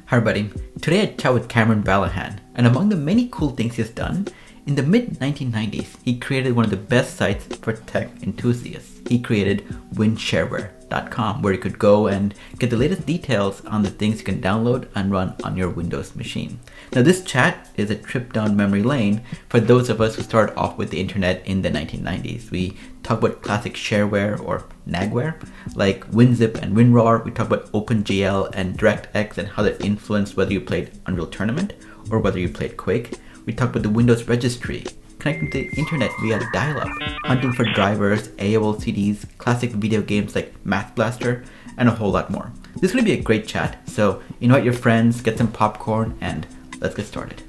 Hi buddy, today I chat with Cameron Balahan, and among the many cool things he's done, in the mid-1990s, he created one of the best sites for tech enthusiasts. He created shareware.com, where you could go and get the latest details on the things you can download and run on your Windows machine. Now this chat is a trip down memory lane for those of us who started off with the internet in the 1990s. We talk about classic shareware or nagware, like WinZip and WinRar. We talk about OpenGL and DirectX and how that influenced whether you played Unreal Tournament or whether you played Quake. We talked about the Windows registry, connecting to the internet via dial-up, hunting for drivers, AOL CDs, classic video games like Math Blaster, and a whole lot more. This is going to be a great chat, so invite your friends, get some popcorn, and let's get started.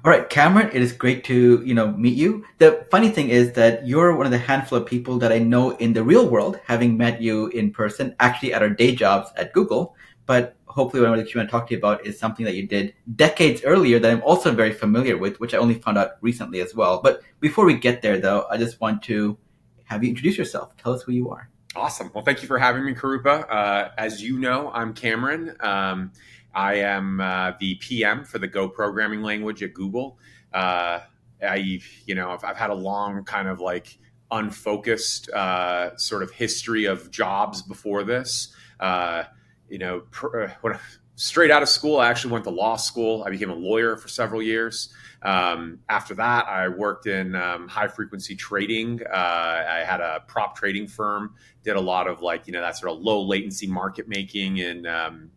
All right, Cameron, it is great to meet you. The funny thing is that you're one of the handful of people that I know in the real world, having met you in person, actually at our day jobs at Google. But hopefully what I want to talk to you about is something that you did decades earlier that I'm also very familiar with, which I only found out recently as well. But before we get there, though, I just want to have you introduce yourself. Tell us who you are. Awesome. Well, thank you for having me, KIRUPA. As you know, I'm Cameron. I am the PM for the Go programming language at Google. I've had a long kind of like unfocused sort of history of jobs before this. Straight out of school, I actually went to law school. I became a lawyer for several years. After that, I worked in high frequency trading. I had a prop trading firm, did a lot of that sort of low latency market making in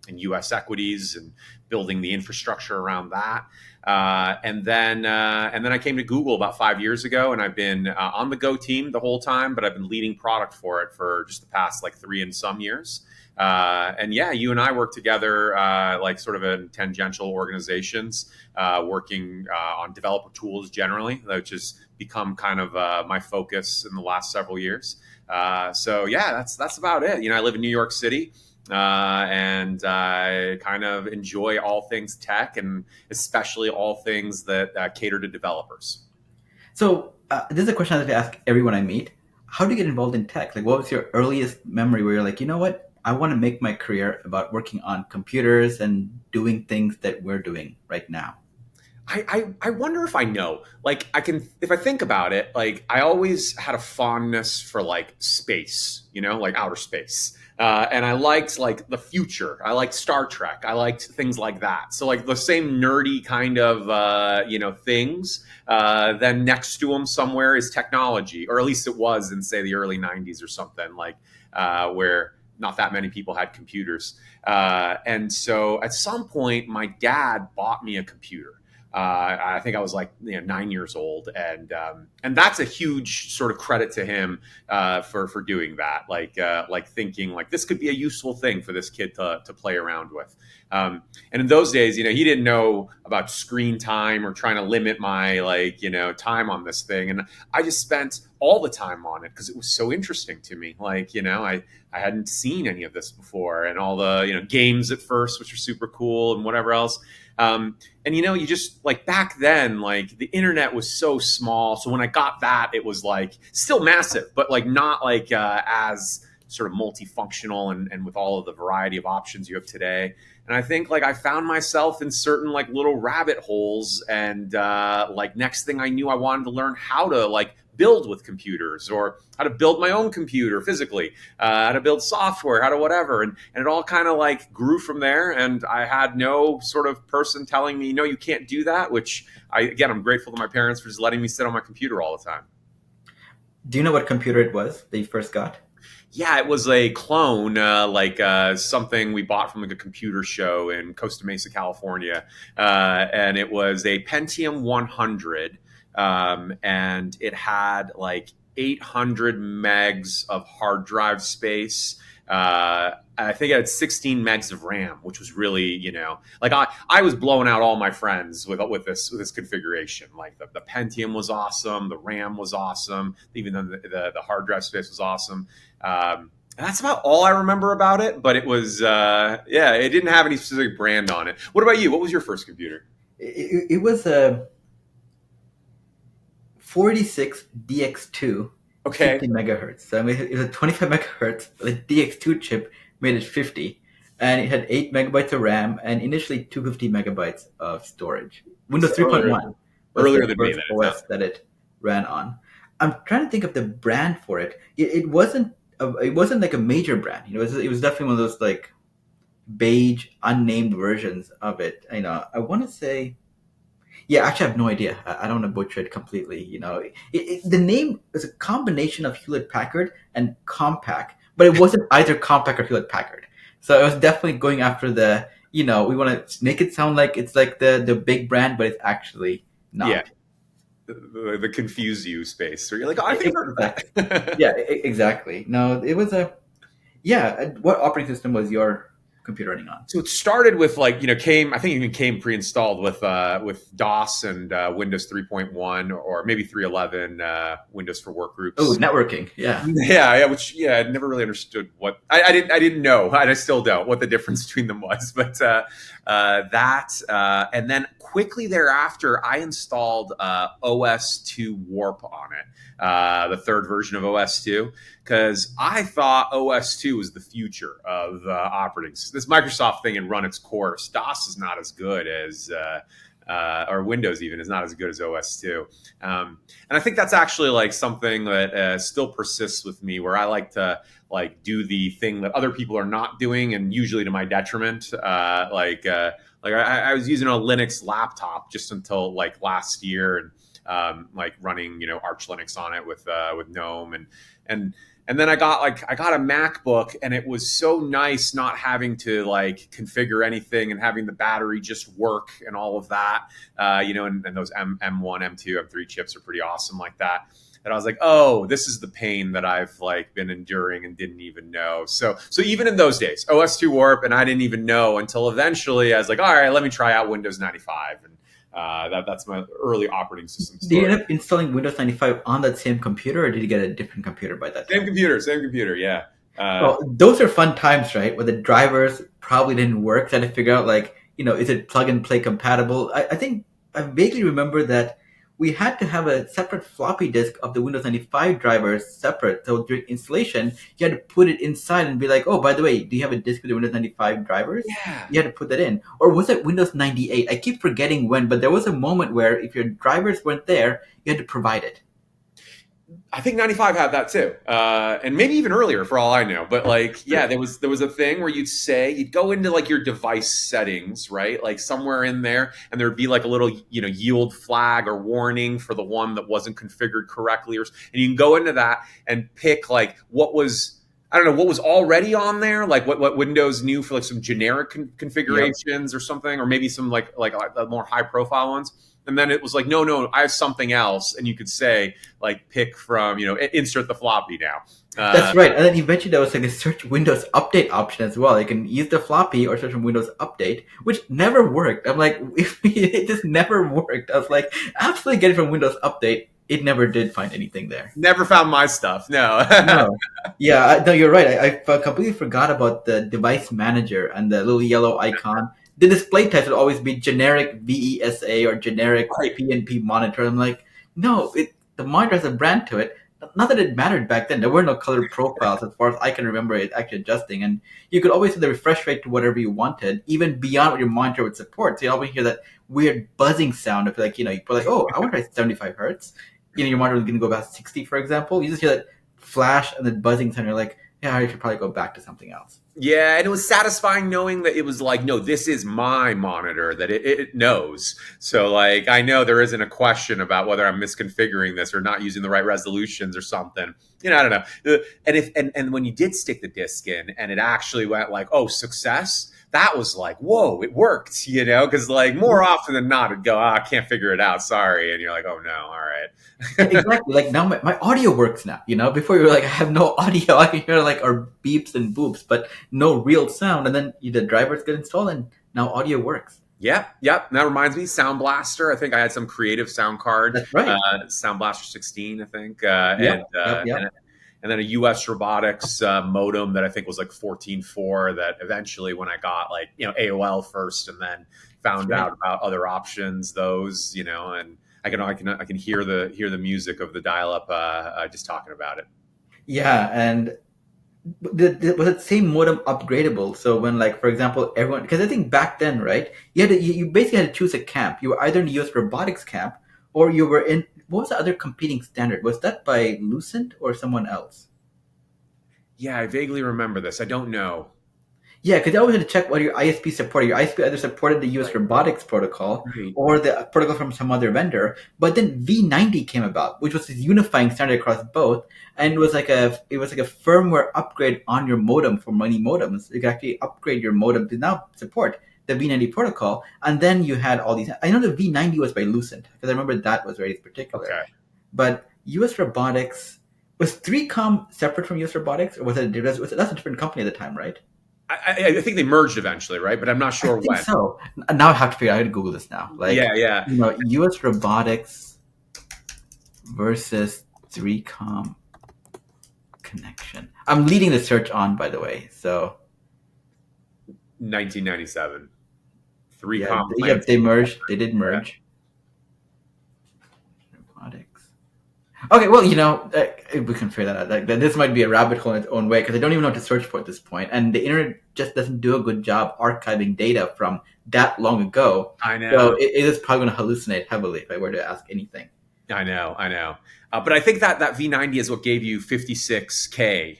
US equities and building the infrastructure around that. And then I came to Google about 5 years ago, and I've been on the Go team the whole time, but I've been leading product for it for just the past 3 and some years. And yeah, you and I work together, sort of in tangential organizations, working on developer tools generally, which has become kind of my focus in the last several years. So yeah, that's about it. I live in New York City, and I kind of enjoy all things tech, and especially all things that cater to developers. So this is a question I like to ask everyone I meet. How do you get involved in tech? What was your earliest memory where you're like, you know what? I want to make my career about working on computers and doing things that we're doing right now. I wonder if I know. If I think about it, I always had a fondness for space, outer space. And I liked the future. I liked Star Trek. I liked things like that. So the same nerdy kind of things. Then next to them somewhere is technology, or at least it was in say the early 90s or something where not that many people had computers. And so at some point, my dad bought me a computer. I think I was 9 years old, and that's a huge sort of credit to him for doing that. Thinking this could be a useful thing for this kid to play around with. And in those days, he didn't know about screen time or trying to limit my time on this thing, and I just spent all the time on it because it was so interesting to me. I hadn't seen any of this before, and all the games at first, which are super cool, and whatever else. And you just back then, the internet was so small. So when I got that, it was still massive, but not as sort of multifunctional and with all of the variety of options you have today. And I think I found myself in certain little rabbit holes, and next thing I knew, I wanted to learn how to build with computers, or how to build my own computer physically, how to build software, how to whatever. And it all kind of grew from there. And I had no sort of person telling me, no, you can't do that, which I'm grateful to my parents for just letting me sit on my computer all the time. Do you know what computer it was that you first got? Yeah, it was a clone, something we bought from a computer show in Costa Mesa, California. And it was a Pentium 100. And it had 800 megs of hard drive space. I think it had 16 megs of RAM, which was really, I was blowing out all my friends with this configuration. The Pentium was awesome, the RAM was awesome, even though the hard drive space was awesome. And that's about all I remember about it. But it was, it didn't have any specific brand on it. What about you? What was your first computer? It was a 46 DX2, Okay. 50 megahertz. So I mean, it was a 25 megahertz. The DX2 chip made it 50. and it had 8 megabytes of RAM and initially 250 megabytes of storage. Windows So earlier, 3.1 was earlier the than me, first then it sounds. OS that it ran on. I'm trying to think of the brand for it. It wasn't it wasn't like a major brand. It was definitely one of those like beige, unnamed versions of it. I want to say, yeah, actually, I have no idea. I don't want to butcher it completely. The name is a combination of Hewlett Packard and Compaq, but it wasn't either Compaq or Hewlett Packard. So it was definitely going after we want to make it sound like it's like the big brand, but it's actually Yeah, not. the confuse you space. Where you're like, oh, I think I've heard of Exactly. that. Yeah, exactly. No, it was a yeah. What operating system was your computer running on? So it started with like came I think it even came pre-installed with DOS and Windows 3.1 or maybe 3.11 Windows for Oh, Workgroups. networking. Yeah. Yeah, which I never really understood what I didn't know, and I still don't what the difference between them was. But that, and then quickly thereafter, I installed OS2 Warp on it, the third version of OS2, because I thought OS2 was the future of operating system. This Microsoft thing had run its course. DOS is not as good as. Or Windows even is not as good as OS2. And I think that's actually like something that still persists with me, where I like to like do the thing that other people are not doing, and usually to my detriment. I was using a Linux laptop just until like last year, and like running Arch Linux on it with GNOME and and then I got a MacBook, and it was so nice not having to like configure anything and having the battery just work and all of that. And those M1, M2, M3 chips are pretty awesome like that. And I was like, oh, this is the pain that I've like been enduring and didn't even know. So even in those days, OS2 Warp, and I didn't even know until eventually I was like, all right, let me try out Windows 95. And that's my early operating system Did you story. end up installing Windows 95 on that same computer, or did you get a different computer by that time? Same computer, yeah. Well, those are fun times, right? Where the drivers probably didn't work. So I had to figure out, like, is it plug and play compatible? I think I vaguely remember that we had to have a separate floppy disk of the Windows 95 drivers separate. So during installation, you had to put it inside and be like, oh, by the way, do you have a disk with the Windows 95 drivers? Yeah. You had to put that in. Or was it Windows 98? I keep forgetting when, but there was a moment where if your drivers weren't there, you had to provide it. I think 95 had that too, and maybe even earlier for all I know. But like, yeah, Sure. there was a thing where you'd go into like your device settings, right? Like somewhere in there, and there'd be like a little yield flag or warning for the one that wasn't configured correctly, and you can go into that and pick like what was. I don't know what was already on there, like what Windows knew for like some generic Yep. configurations or something, or maybe some like more high profile ones. And then it was like, no, I have something else, and you could say like pick from insert the floppy now. That's right. And then eventually there was like a search Windows Update option as well. You can use the floppy or search from Windows Update, which never worked. I'm like, it just never worked. I was like, absolutely get it from Windows Update. It never did find anything there. Never found my stuff. No. No. Yeah, no, you're right. I completely forgot about the device manager and the little yellow icon. The display types would always be generic VESA or generic Right. PNP monitor. I'm like, no, the monitor has a brand to it. Not that it mattered back then. There were no colored profiles as far as I can remember it actually adjusting. And you could always set the refresh rate to whatever you wanted, even beyond what your monitor would support. So you always hear that weird buzzing sound of like, you put like, oh, I want to try 75 hertz. Your monitor is going to go about 60, for example. You just hear that flash and then buzzing sound. You're like, yeah, I should probably go back to something else. Yeah, and it was satisfying knowing that it was like, no, this is my monitor that it knows. So like, I know there isn't a question about whether I'm misconfiguring this or not using the right resolutions or something. I don't know. And when you did stick the disc in and it actually went like, oh, success. That was like, whoa, it worked, because like more often than not, it'd go, I can't figure it out, sorry, and you're like, oh no, all Yeah, right. exactly. Like now my audio works now. Before you were like, I have no audio. I can hear like our beeps and boops, but no real sound. And then the drivers get installed and now audio works. Yep. And that reminds me, Sound Blaster. I think I had some creative sound card, That's right. Sound Blaster 16, I think, Yep. Yep. Yep. and then a US Robotics modem that I think was like 14.4. That eventually, when I got like AOL first, and then That's found right. out about other options, those and I can hear the music of the dial up just talking about it. Yeah, and Was that same modem upgradable? So when, like, for example, everyone, because I think back then, right, you basically had to choose a camp. You were either in the US robotics camp, or you were in, what was the other competing standard? Was that by Lucent or someone else? Yeah, I vaguely remember this. I don't know. Yeah, because you always had to check what your ISP supported. Your ISP either supported the US Right. robotics protocol Right. or the protocol from some other vendor. But then V90 came about, which was this unifying standard across both, and it was like a firmware upgrade on your modem for many modems. You could actually upgrade your modem to now support the V90 protocol, and then you had all these. I know the V90 was by Lucent because I remember that was very particular. Okay. But US robotics was 3Com separate from US robotics, or that's a different company at the time, right? I think they merged eventually, right? But I'm not I sure think when. so. Now I have to figure out. I gotta Google this now. Yeah, yeah. US robotics versus 3Com connection. I'm leading the search on, by the way. So 1997. Three yeah, comp yep, plants. they merged. They did Yeah. merge. Robotics. Okay, well, we can figure that out. Like, this might be a rabbit hole in its own way because I don't even know what to search for at this point, and the internet just doesn't do a good job archiving data from that long ago. I So know. it is probably going to hallucinate heavily if I were to ask anything. I know. I know. But I think that V90 is what gave you 56K,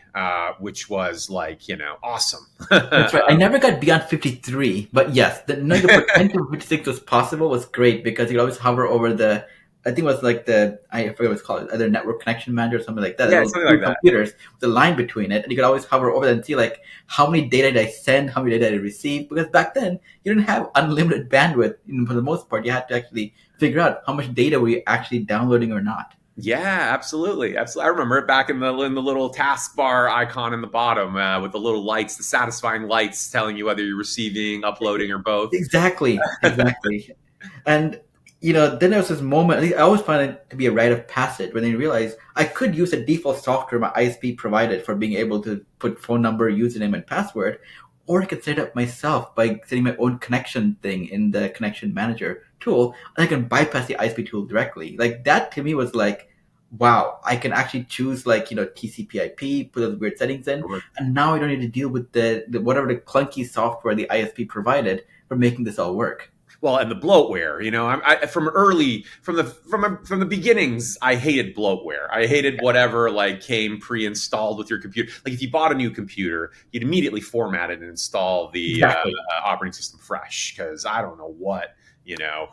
which was like, awesome. That's right. I never got beyond 53, but yes, the potential of 56 was possible was great because you could always hover over I think it was like I forget what it's called, either network connection manager or something like that. There Yeah, were something two like that. computers with a line between it, and you could always hover over that and see like how many data did I send, how many data did I receive, because back then you didn't have unlimited bandwidth. For the most part, you had to actually figure out how much data were you actually downloading or not. Yeah, absolutely, absolutely. I remember it back in the little taskbar icon in the bottom with the little lights, the satisfying lights telling you whether you're receiving, uploading, or both. Exactly, exactly. And then there was this moment. At least I always find it to be a rite of passage when they realized I could use the default software my ISP provided for being able to put phone number, username, and password, or I could set it up myself by setting my own connection thing in the connection manager tool, and I can bypass the ISP tool directly. Like that to me was like, wow, I can actually choose like TCP/IP, put those weird settings in, and now I don't need to deal with the whatever the clunky software the ISP provided for making this all work. Well, and the bloatware, from the beginnings, I hated bloatware. I hated whatever like came pre-installed with your computer. Like if you bought a new computer, you'd immediately format it and install the Exactly. operating system fresh because I don't know what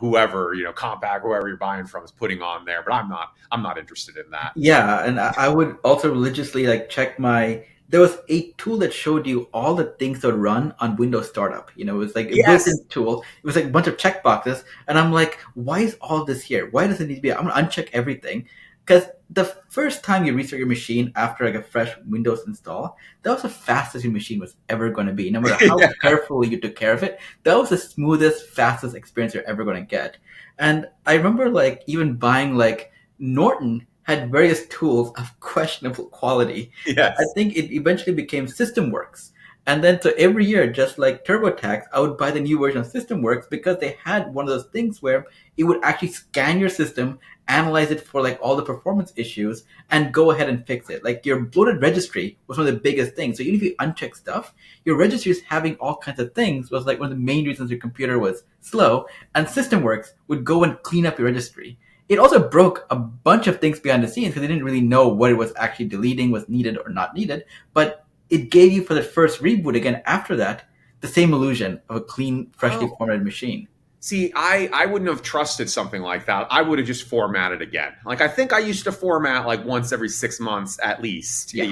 whoever Compaq, whoever you're buying from is putting on there, but I'm not interested in that. Yeah, and I would also religiously like check my. There was a tool that showed you all the things that would run on Windows Startup. It was like a Yes. built-in tool. It was like a bunch of checkboxes, and I'm like, why is all this here? Why does it need to be? I'm gonna uncheck everything because the first time you restart your machine after like a fresh Windows install, that was the fastest your machine was ever going to be. No matter how Yeah. carefully you took care of it, that was the smoothest, fastest experience you're ever going to get. And I remember like even buying like Norton had various tools of questionable quality. I Yes. think it eventually became SystemWorks. And then so every year, just like TurboTax, I would buy the new version of SystemWorks because they had one of those things where it would actually scan your system, analyze it for like all the performance issues, and go ahead and fix it. Like your bloated registry was one of the biggest things. So even if you uncheck stuff, your registry is having all kinds of things was like one of the main reasons your computer was slow. And SystemWorks would go and clean up your registry. It also broke a bunch of things behind the scenes because they didn't really know what it was actually deleting, was needed or not needed. But it gave you for the first reboot again after that the same illusion of a clean, freshly Oh, formatted machine. see, I wouldn't have trusted something like that. I would have just formatted again. Like I think I used to format like once every 6 months at least, Yeah.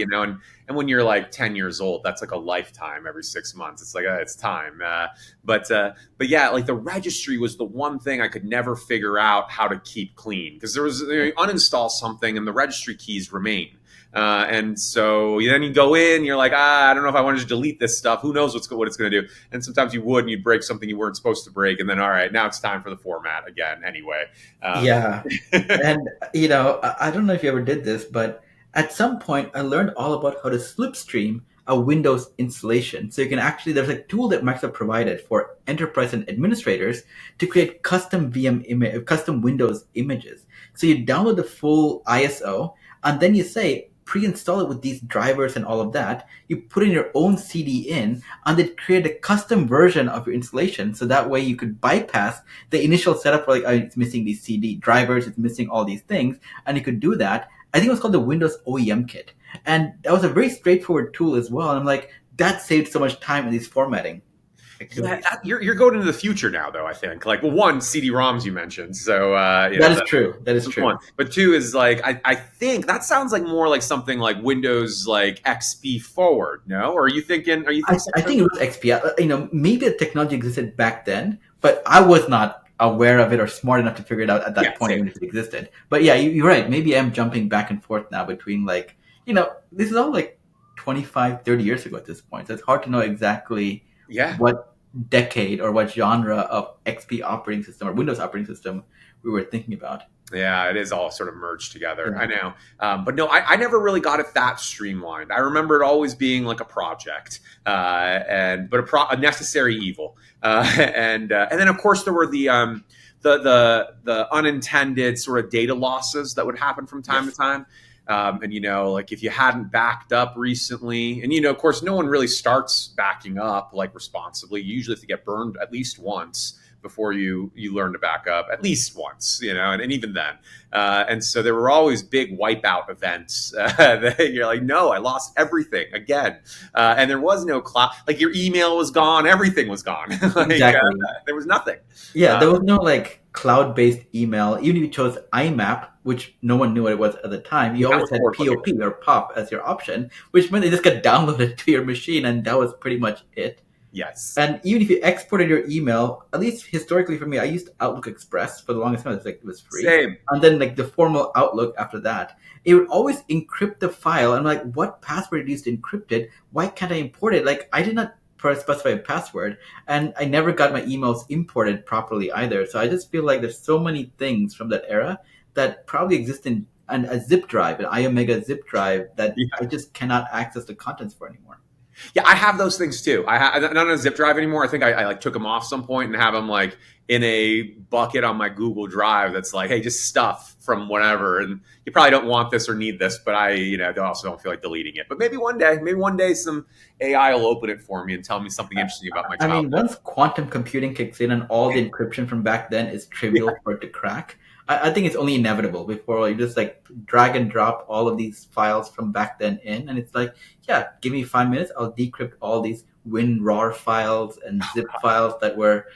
and when you're like 10 years old, that's like a lifetime every 6 months. It's like it's time. But yeah, like the registry was the one thing I could never figure out how to keep clean because there was you uninstall something and the registry keys remain. And so then you go in, you're like, I don't know if I wanted to delete this stuff. Who knows what it's going to do? And sometimes you would, and you'd break something you weren't supposed to break. And then, all right, now it's time for the format again. Anyway, Yeah. And, I don't know if you ever did this, but at some point I learned all about how to slipstream a Windows installation. So you can actually, there's a tool that Microsoft provided for enterprise and administrators to create custom Windows images. So you download the full ISO and then you say, pre-install it with these drivers and all of that. You put in your own CD in, and then create a custom version of your installation. So that way you could bypass the initial setup for like, oh, it's missing these CD drivers, it's missing all these things, and you could do that. I think it was called the Windows OEM kit. And that was a very straightforward tool as well. And I'm like, that saved so much time in these formatting activities. Yeah, you're going into the future now, though. I think, like, well, one, CD-ROMs you mentioned, so That is true. That is true. one. But two is like, I think that sounds like more like something like Windows like XP forward. No, or are you thinking? Are you thinking? I think it was XP. Maybe the technology existed back then, but I was not aware of it or smart enough to figure it out at that point, even if it existed. But yeah, you're right. Maybe I'm jumping back and forth now between like, this is all like 25, 30 years ago at this point. So it's hard to know exactly what decade or what genre of XP operating system or Windows operating system we were thinking about. Yeah, it is all sort of merged together. Yeah. I know. But no, I never really got it that streamlined. I remember it always being like a project, but a necessary evil. And then of course there were the unintended sort of data losses that would happen from time to time. And like if you hadn't backed up recently, and of course no one really starts backing up like responsibly. You usually have to get burned at least once before you learn to back up, at least once, and even then. And so there were always big wipeout events that you're like, no, I lost everything again. And there was no cloud, like your email was gone, everything was gone. Like, exactly. There was nothing. Yeah, there was no like cloud-based email. Even if you chose IMAP, which no one knew what it was at the time, you always had POP or POP as your option, which meant it just got downloaded to your machine, and that was pretty much it. Yes. And even if you exported your email, at least historically for me, I used Outlook Express for the longest time. It was free. Same. And then like the formal Outlook after that, it would always encrypt the file. I'm like, what password did you use to encrypt it? Why can't I import it? Like I did not specify a password, and I never got my emails imported properly either. So I just feel like there's so many things from that era that probably exist in a zip drive, an iOmega zip drive that I just cannot access the contents for anymore. Yeah, I have those things too. I'm not on a zip drive anymore. I think I like took them off some point and have them like in a bucket on my Google Drive that's like, hey, just stuff from whatever. And you probably don't want this or need this, but I also don't feel like deleting it. But maybe one day some AI will open it for me and tell me something interesting about my childhood. I mean, once quantum computing kicks in and all the encryption from back then is trivial for it to crack, I think it's only inevitable before you just like drag and drop all of these files from back then in, and it's like, yeah, give me 5 minutes, I'll decrypt all these WinRAR files and zip files that were,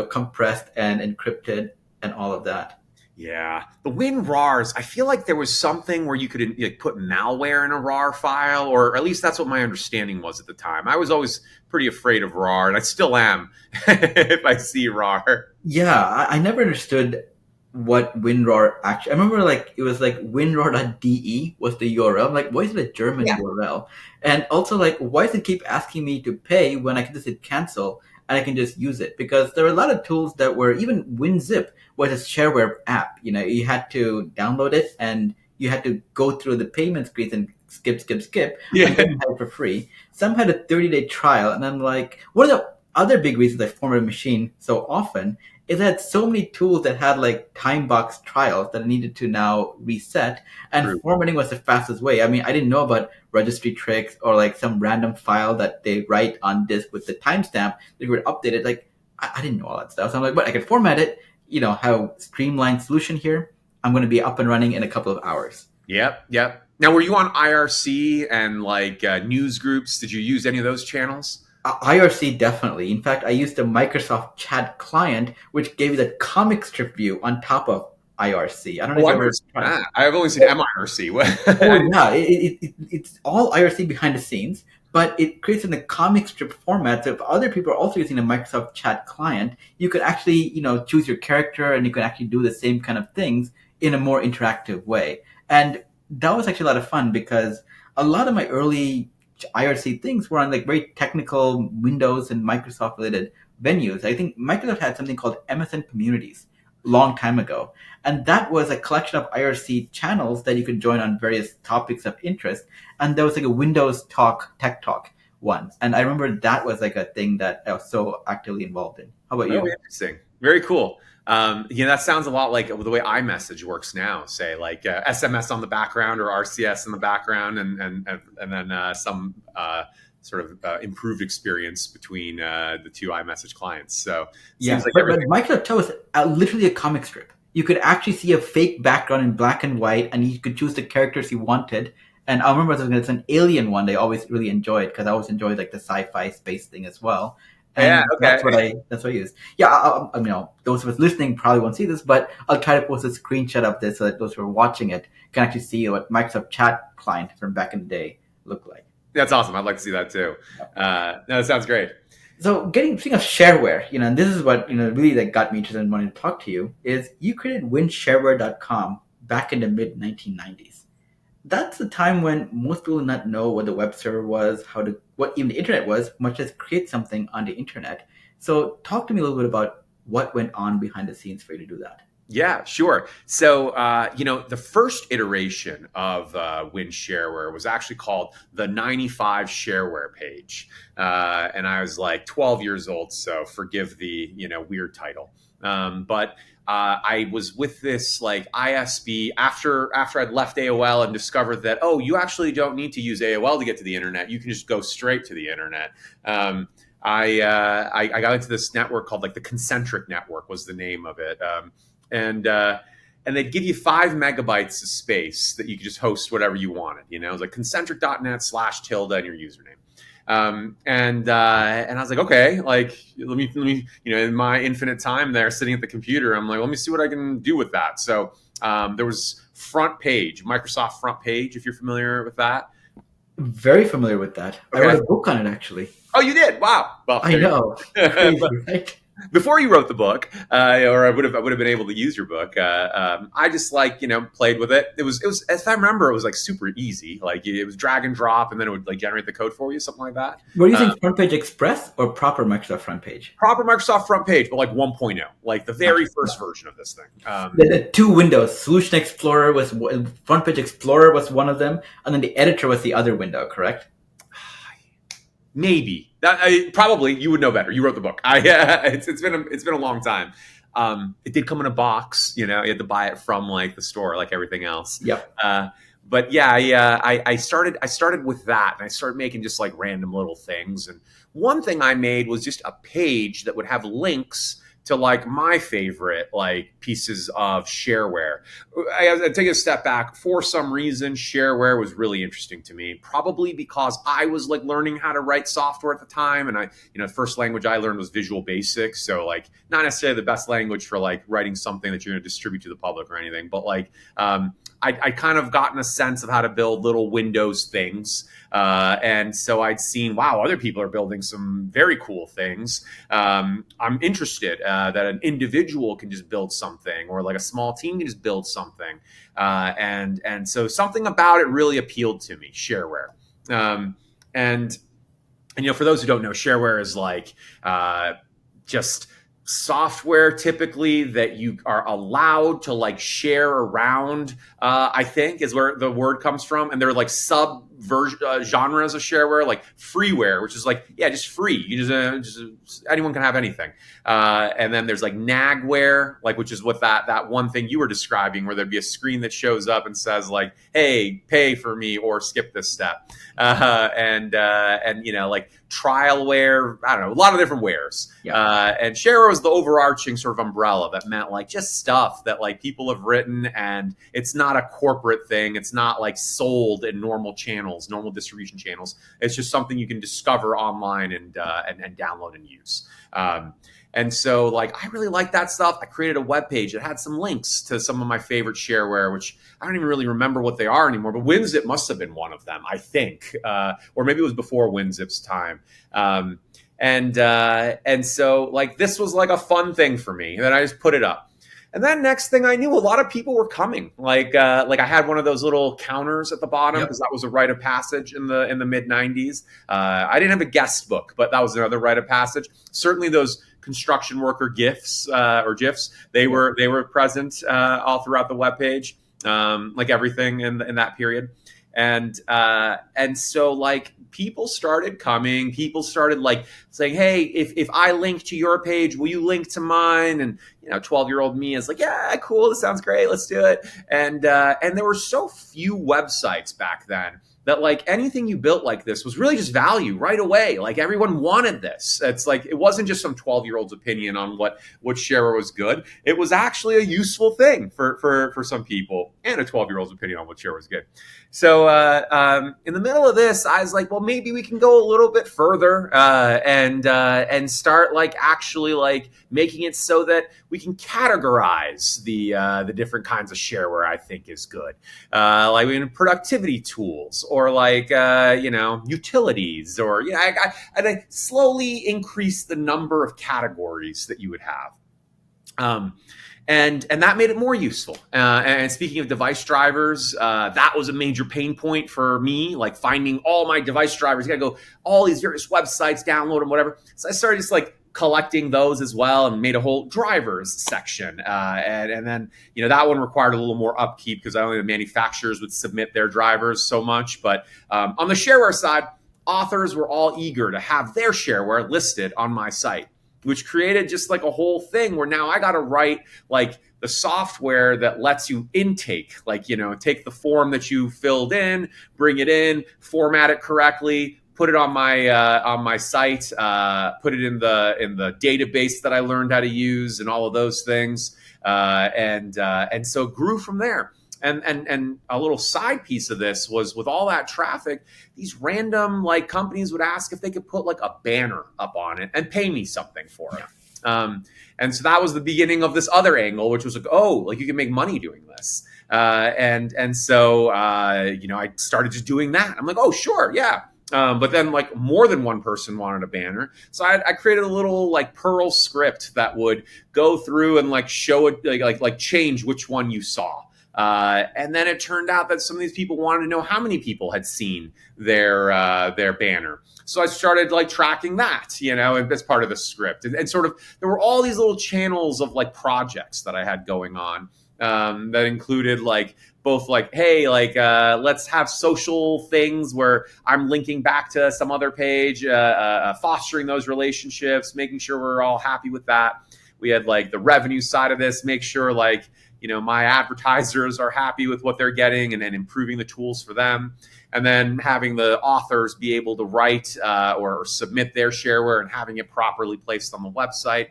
compressed and encrypted and all of that. Yeah, the WinRARs, I feel like there was something where you could like, put malware in a RAR file, or at least that's what my understanding was at the time. I was always pretty afraid of RAR, and I still am if I see RAR. Yeah, I never understood what WinRAR actually. I remember like it was like winrar.de was the URL. I'm like, why is it a German URL? And also like, why does it keep asking me to pay when I can just hit cancel and I can just use it? Because there were a lot of tools that were, even WinZip was a shareware app. You had to download it and you had to go through the payment screens and skip. Yeah. And some had it for free. Some had a 30-day trial, and I'm like, one of the other big reasons I format a machine so often is that so many tools that had like time box trials that I needed to now reset, and formatting was the fastest way. I mean, I didn't know about registry tricks or like some random file that they write on disk with the timestamp that would update it. Like I didn't know all that stuff. So I'm like, but I can format it, have a streamlined solution here. I'm going to be up and running in a couple of hours. Yep. Now, were you on IRC and like news groups? Did you use any of those channels? IRC, definitely. In fact, I used a Microsoft chat client, which gave you the comic strip view on top of IRC. I don't know if you've ever tried that. I've only seen MIRC. Yeah, it's all IRC behind the scenes, but it creates in the comic strip format. So if other people are also using a Microsoft chat client, you could actually, choose your character, and you can actually do the same kind of things in a more interactive way. And that was actually a lot of fun, because a lot of my early IRC things were on like very technical Windows and Microsoft related venues. I think Microsoft had something called MSN Communities a long time ago. And that was a collection of IRC channels that you could join on various topics of interest. And there was like a Windows Tech Talk one. And I remember that was like a thing that I was so actively involved in. How about you? Interesting. Very cool. That sounds a lot like the way iMessage works now. Say like SMS on the background or RCS in the background, and then some sort of improved experience between the two iMessage clients. So it seems Yeah, like but everything. Microsoft Tell was literally a comic strip. You could actually see a fake background in black and white, and you could choose the characters you wanted. And I remember it's an Alien one. They always really enjoyed because I always enjoyed like the sci-fi space thing as well. Yeah. And Okay. that's what I use. Yeah, those of us listening probably won't see this, but I'll try to post a screenshot of this so that those who are watching it can actually see what Microsoft Chat client from back in the day looked like. That's awesome. I'd like to see that too. No, that sounds great. So speaking of shareware, and this is what, really like got me interested in wanting to talk to you, is you created WinShareware.com back in the mid 1990s. That's the time when most people did not know what the web server was, what even the internet was, much as create something on the internet. So talk to me a little bit about what went on behind the scenes for you to do that. Yeah, sure. So, the first iteration of WinShareware was actually called the 95 shareware page. And I was like 12 years old, so forgive the, weird title. But I was with this like ISP after I'd left AOL and discovered that, oh, you actually don't need to use AOL to get to the internet. You can just go straight to the internet. I got into this network called like the Concentric Network was the name of it. And they'd give you 5 megabytes of space that you could just host whatever you wanted. It was like concentric.net/tilde and your username. And I was like, okay, like let me, in my infinite time there sitting at the computer, I'm like, let me see what I can do with that. So there was Front Page, Microsoft Front Page, if you're familiar with that. Very familiar with that. Okay. I wrote a book on it, actually. Oh, you did? Wow. Well, I know. Crazy, right? Before you wrote the book, or I would have been able to use your book. I just played with it. It was, if I remember, it was like super easy. Like it was drag and drop, and then it would like generate the code for you, something like that. Were you using Front Page Express or proper Microsoft Front Page? Proper Microsoft Front Page, but like 1.0, like the very first version of this thing. The 2 windows. Solution Explorer Front Page Explorer was one of them, and then the editor was the other window. Correct? Maybe that probably you would know better. You wrote the book. It's been a long time. It did come in a box. You had to buy it from like the store, like everything else. Yep. But yeah, I started with that, and I started making just like random little things. And one thing I made was just a page that would have links to like my favorite like pieces of shareware. I take a step back. For some reason, shareware was really interesting to me, probably because I was like learning how to write software at the time. And the first language I learned was Visual Basic. So like not necessarily the best language for like writing something that you're going to distribute to the public or anything, but like, I kind of gotten a sense of how to build little Windows things. And so I'd seen, wow, other people are building some very cool things. I'm interested that an individual can just build something, or like a small team can just build something. And so something about it really appealed to me, shareware. And for those who don't know, shareware is like just software typically that you are allowed to like share around, I think is where the word comes from. And there are like sub genres of shareware, like freeware, which is like, yeah, just free. You just anyone can have anything. And then there's like nagware, like, which is what that one thing you were describing, where there'd be a screen that shows up and says like, hey, pay for me or skip this step. And like trialware, I don't know, a lot of different wares. Yeah. And shareware was the overarching sort of umbrella that meant like just stuff that like people have written, and it's not a corporate thing. It's not like sold in normal channels, normal distribution channels. It's just something you can discover online and download and use. And so like, I really like that stuff. I created a web page that had some links to some of my favorite shareware, which I don't even really remember what they are anymore, but WinZip must have been one of them, I think. Or maybe it was before WinZip's time. And so like, this was like a fun thing for me. And then I just put it up. And then next thing I knew, a lot of people were coming. Like I had one of those little counters at the bottom, because that was a rite of passage in the mid 90s. I didn't have a guest book, but that was another rite of passage. Certainly those construction worker GIFs or GIFs, they were present all throughout the webpage, like everything in that period. And so like people started coming, people started like saying, hey, if I link to your page, will you link to mine? And 12-year-old me is like, yeah, cool, this sounds great, let's do it. And there were so few websites back then that like anything you built like this was really just value right away. Like everyone wanted this. It's like it wasn't just some 12-year-old's opinion on what shareware was good. It was actually a useful thing for some people, and a 12-year-old's opinion on what shareware was good. So in the middle of this, I was like, well, maybe we can go a little bit further and start like actually like making it so that we can categorize the different kinds of shareware I think is good, like in productivity tools or like utilities, or I slowly increase the number of categories that you would have. And that made it more useful. And speaking of device drivers, that was a major pain point for me, like finding all my device drivers. You got to go all these various websites, download them, whatever. So I started just like collecting those as well, and made a whole drivers section. And then, that one required a little more upkeep because only the manufacturers would submit their drivers so much. But on the shareware side, authors were all eager to have their shareware listed on my site, which created just like a whole thing where now I got to write like the software that lets you intake, like, take the form that you filled in, bring it in, format it correctly, put it on my site, put it in the database that I learned how to use, and all of those things. And so it grew from there. And a little side piece of this was, with all that traffic, these random like companies would ask if they could put like a banner up on it and pay me something for it. And so that was the beginning of this other angle, which was like, oh, like you can make money doing this. And so I started just doing that. I'm like, oh, sure, yeah. But then like more than one person wanted a banner. So I created a little like Perl script that would go through and like show it, like change which one you saw. And then it turned out that some of these people wanted to know how many people had seen their banner. So I started like tracking that, as part of the script. And sort of there were all these little channels of like projects that I had going on, that included like both like, hey, like let's have social things where I'm linking back to some other page, fostering those relationships, making sure we're all happy with that. We had like the revenue side of this, make sure like, my advertisers are happy with what they're getting, and then improving the tools for them. And then having the authors be able to write or submit their shareware and having it properly placed on the website.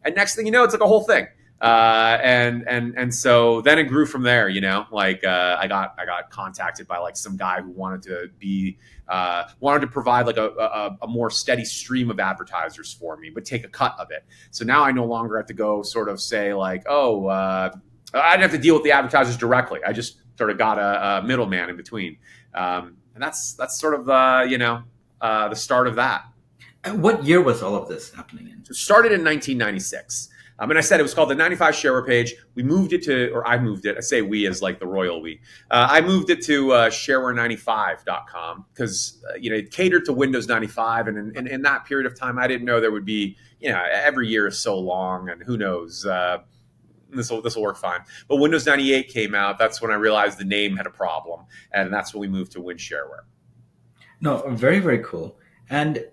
And next thing you know, it's like a whole thing. And so then it grew from there, like I got contacted by like some guy who wanted to provide like a more steady stream of advertisers for me, but take a cut of it. So now I no longer have to go sort of say like, I didn't have to deal with the advertisers directly. I just sort of got a middleman in between. And that's sort of the start of that. And what year was all of this happening in? So it started in 1996. And I said it was called the 95 shareware page. We moved it to, or I moved it. I say we as like the royal we. I moved it to shareware95.com because it catered to Windows 95, and in that period of time, I didn't know there would be every year is so long, and who knows. This will work fine. But Windows 98 came out. That's when I realized the name had a problem, and that's when we moved to WinShareware. No, very, very cool. And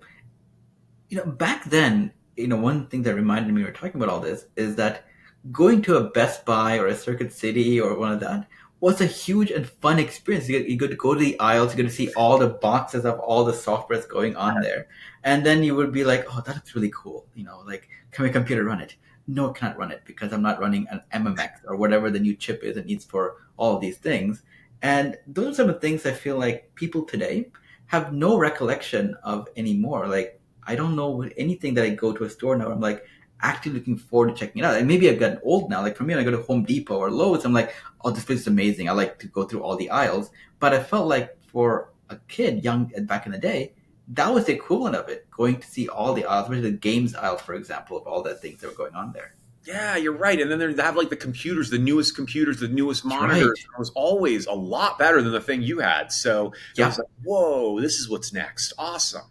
back then, one thing that reminded me we were talking about all this is that going to a Best Buy or a Circuit City or one of that was a huge and fun experience. You could go to the aisles, you could see all the boxes of all the softwares going on there. And then you would be like, oh, that looks really cool. Like, can my computer run it? No, it can't run it because I'm not running an MMX or whatever the new chip is it needs for all of these things. And those are the things I feel like people today have no recollection of anymore. Like, I don't know anything that I go to a store now. I'm like actually looking forward to checking it out. And maybe I've gotten old now. Like for me, when I go to Home Depot or Lowe's, I'm like, oh, this place is amazing. I like to go through all the aisles. But I felt like for a kid young back in the day, that was the equivalent of it, going to see all the aisles, especially the games aisle, for example, of all the things that were going on there. Yeah, you're right. And then they have like the computers, the newest monitors. Right. It was always a lot better than the thing you had. So I was like, whoa, this is what's next. Awesome.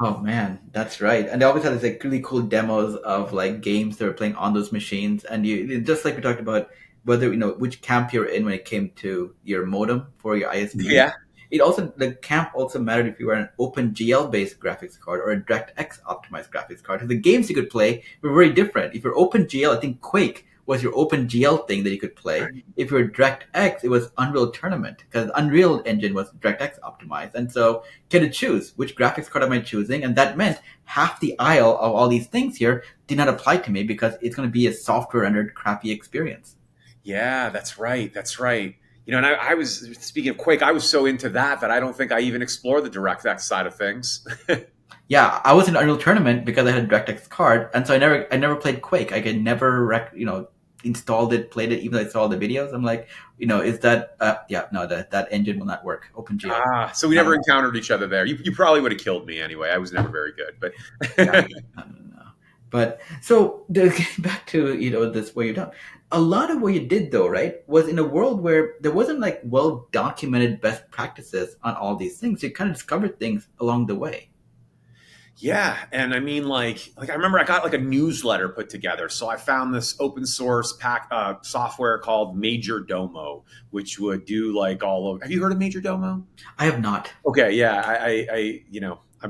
Oh man, that's right. And they always had these like really cool demos of like games they were playing on those machines. And you just like we talked about, whether which camp you're in when it came to your modem for your ISP. Yeah. It also the camp also mattered if you were an OpenGL based graphics card or a DirectX optimized graphics card. Because the games you could play were very different. If you're OpenGL, I think Quake was your OpenGL thing that you could play. If you're DirectX, it was Unreal Tournament because Unreal Engine was DirectX optimized, and so you had to choose which graphics card am I choosing, and that meant half the aisle of all these things here did not apply to me because it's going to be a software rendered crappy experience. Yeah, that's right. That's right. And I was speaking of Quake, I was so into that I don't think I even explored the DirectX side of things. Yeah, I was in Unreal Tournament because I had a DirectX card, and so I never played Quake. I could never installed it, played it, even though I saw the videos. I'm like, is that yeah, no, that engine will not work. OpenGL. So we never encountered each other there. You probably would have killed me anyway. I was never very good, but Yeah, no, no, no. But so getting back to this what you've done. A lot of what you did though, right, was in a world where there wasn't like well documented best practices on all these things. You kind of discovered things along the way. yeah. And I mean, I remember I got like a newsletter put together. So I found this open source software called Major Domo, which would do like all of. Have you heard of Major Domo? I have not. Okay, yeah,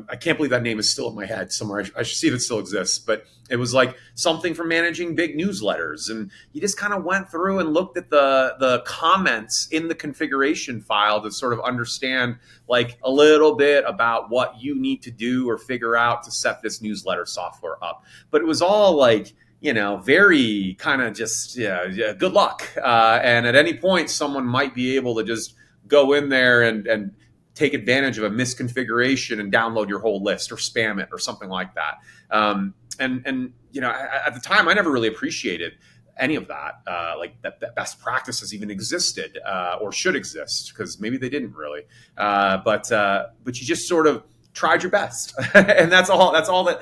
I can't believe that name is still in my head somewhere. I should see if it still exists. But it was like something for managing big newsletters, and you just kind of went through and looked at the comments in the configuration file to sort of understand like a little bit about what you need to do or figure out to set this newsletter software up. But it was all like very kind of just yeah, good luck. And at any point, someone might be able to just go in there and take advantage of a misconfiguration and download your whole list or spam it or something like that. And at the time, I never really appreciated any of that, like that best practices even existed or should exist, because maybe they didn't really. But you just sort of tried your best, and that's all. That's all that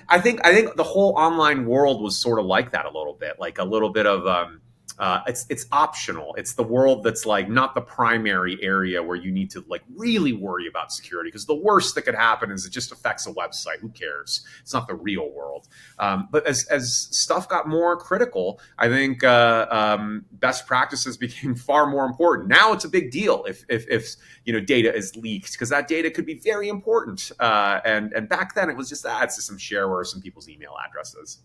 I think the whole online world was sort of like that a little bit, like a little bit of. It's optional. It's the world that's like not the primary area where you need to like really worry about security, because the worst that could happen is it just affects a website. Who cares? It's not the real world. But as stuff got more critical, I think best practices became far more important. Now it's a big deal if data is leaked, because that data could be very important. And back then it was just it's just some shareware, some people's email addresses.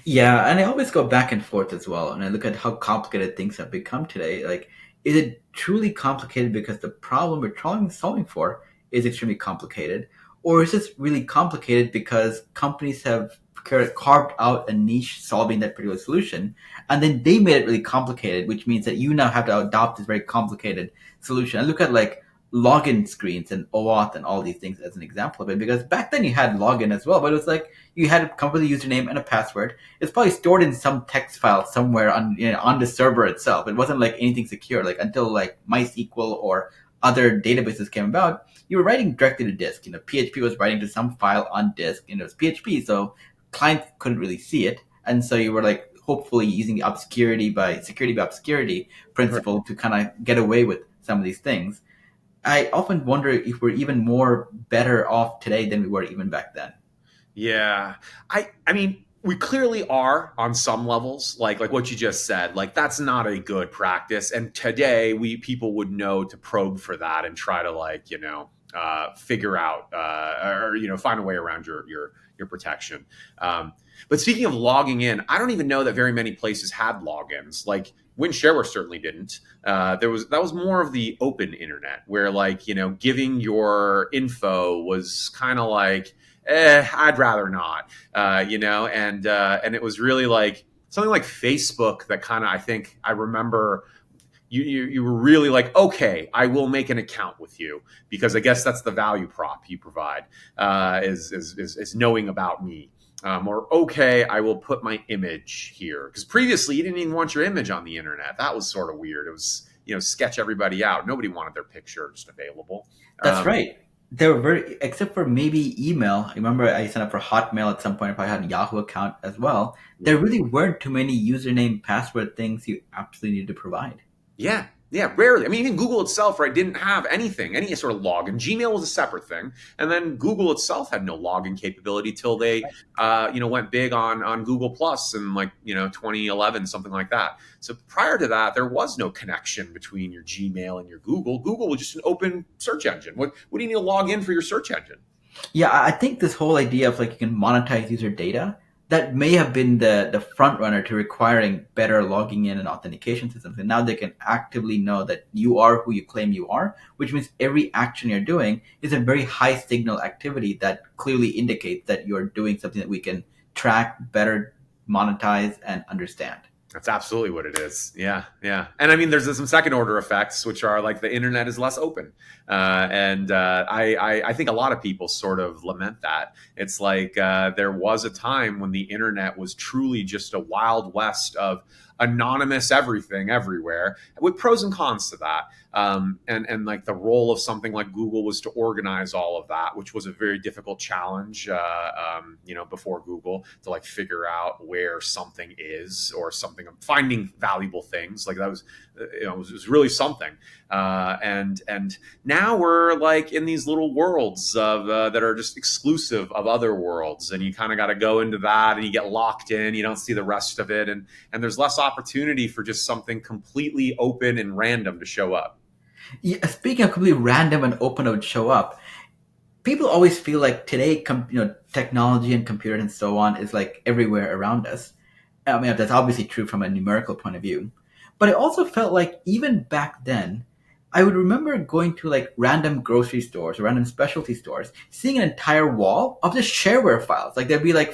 Yeah, and I always go back and forth as well, and I look at how complicated things have become today. Like, is it truly complicated because the problem we're trying solving for is extremely complicated, or is this really complicated because companies have carved out a niche solving that particular solution, and then they made it really complicated, which means that you now have to adopt this very complicated solution. I look at like login screens and OAuth and all these things as an example of it, because back then you had login as well, but it was like you had to come up with a username and a password. It's probably stored in some text file somewhere on the server itself. It wasn't like anything secure, like until like MySQL or other databases came about. You were writing directly to disk. PHP was writing to some file on disk, and it was PHP, so clients couldn't really see it, and so you were like hopefully using the security by obscurity principle to kind of get away with some of these things. I often wonder if we're even more better off today than we were even back then. Yeah. I mean, we clearly are on some levels, like what you just said. Like that's not a good practice. And today people would know to probe for that and try to figure out or find a way around your protection. But speaking of logging in, I don't even know that very many places had logins. Like WinShareware certainly didn't. That was more of the open internet, where giving your info was kind of like, I'd rather not, and it was really like something like Facebook that kind of, I think I remember you were really like, okay, I will make an account with you, because I guess that's the value prop you provide, is knowing about me. Or okay, I will put my image here, because previously you didn't even want your image on the internet. That was sort of weird. It was sketch everybody out. Nobody wanted their picture just available. That's right. They were very, except for maybe email. I remember I signed up for Hotmail at some point. I probably had a Yahoo account as well. There really weren't too many username, password things you absolutely needed to provide. Yeah. Yeah, rarely. I mean, even Google itself, right, didn't have anything, any sort of login. Gmail was a separate thing, and then Google itself had no login capability till they, went big on Google Plus in like 2011, something like that. So prior to that, there was no connection between your Gmail and your Google. Google was just an open search engine. What do you need to log in for your search engine? Yeah, I think this whole idea of like you can monetize user data, that may have been the front runner to requiring better logging in and authentication systems. And now they can actively know that you are who you claim you are, which means every action you're doing is a very high signal activity that clearly indicates that you're doing something that we can track, better monetize, and understand. That's absolutely what it is. Yeah, yeah. And I mean, there's some second order effects, which are like the internet is less open, and I think a lot of people sort of lament that. It's like there was a time when the internet was truly just a wild west of anonymous everything everywhere, with pros and cons to that. And like the role of something like Google was to organize all of that, which was a very difficult challenge, before Google to like figure out where something is or something, finding valuable things like that was, it was really something. And now we're like in these little worlds of that are just exclusive of other worlds, and you kind of got to go into that, and you get locked in. You don't see the rest of it, and there's less opportunity for just something completely open and random to show up. Yeah, speaking of completely random and open that would show up, people always feel like today, technology and computers and so on is like everywhere around us. I mean, that's obviously true from a numerical point of view. But I also felt like even back then, I would remember going to like random grocery stores or random specialty stores, seeing an entire wall of just shareware files. Like there'd be like,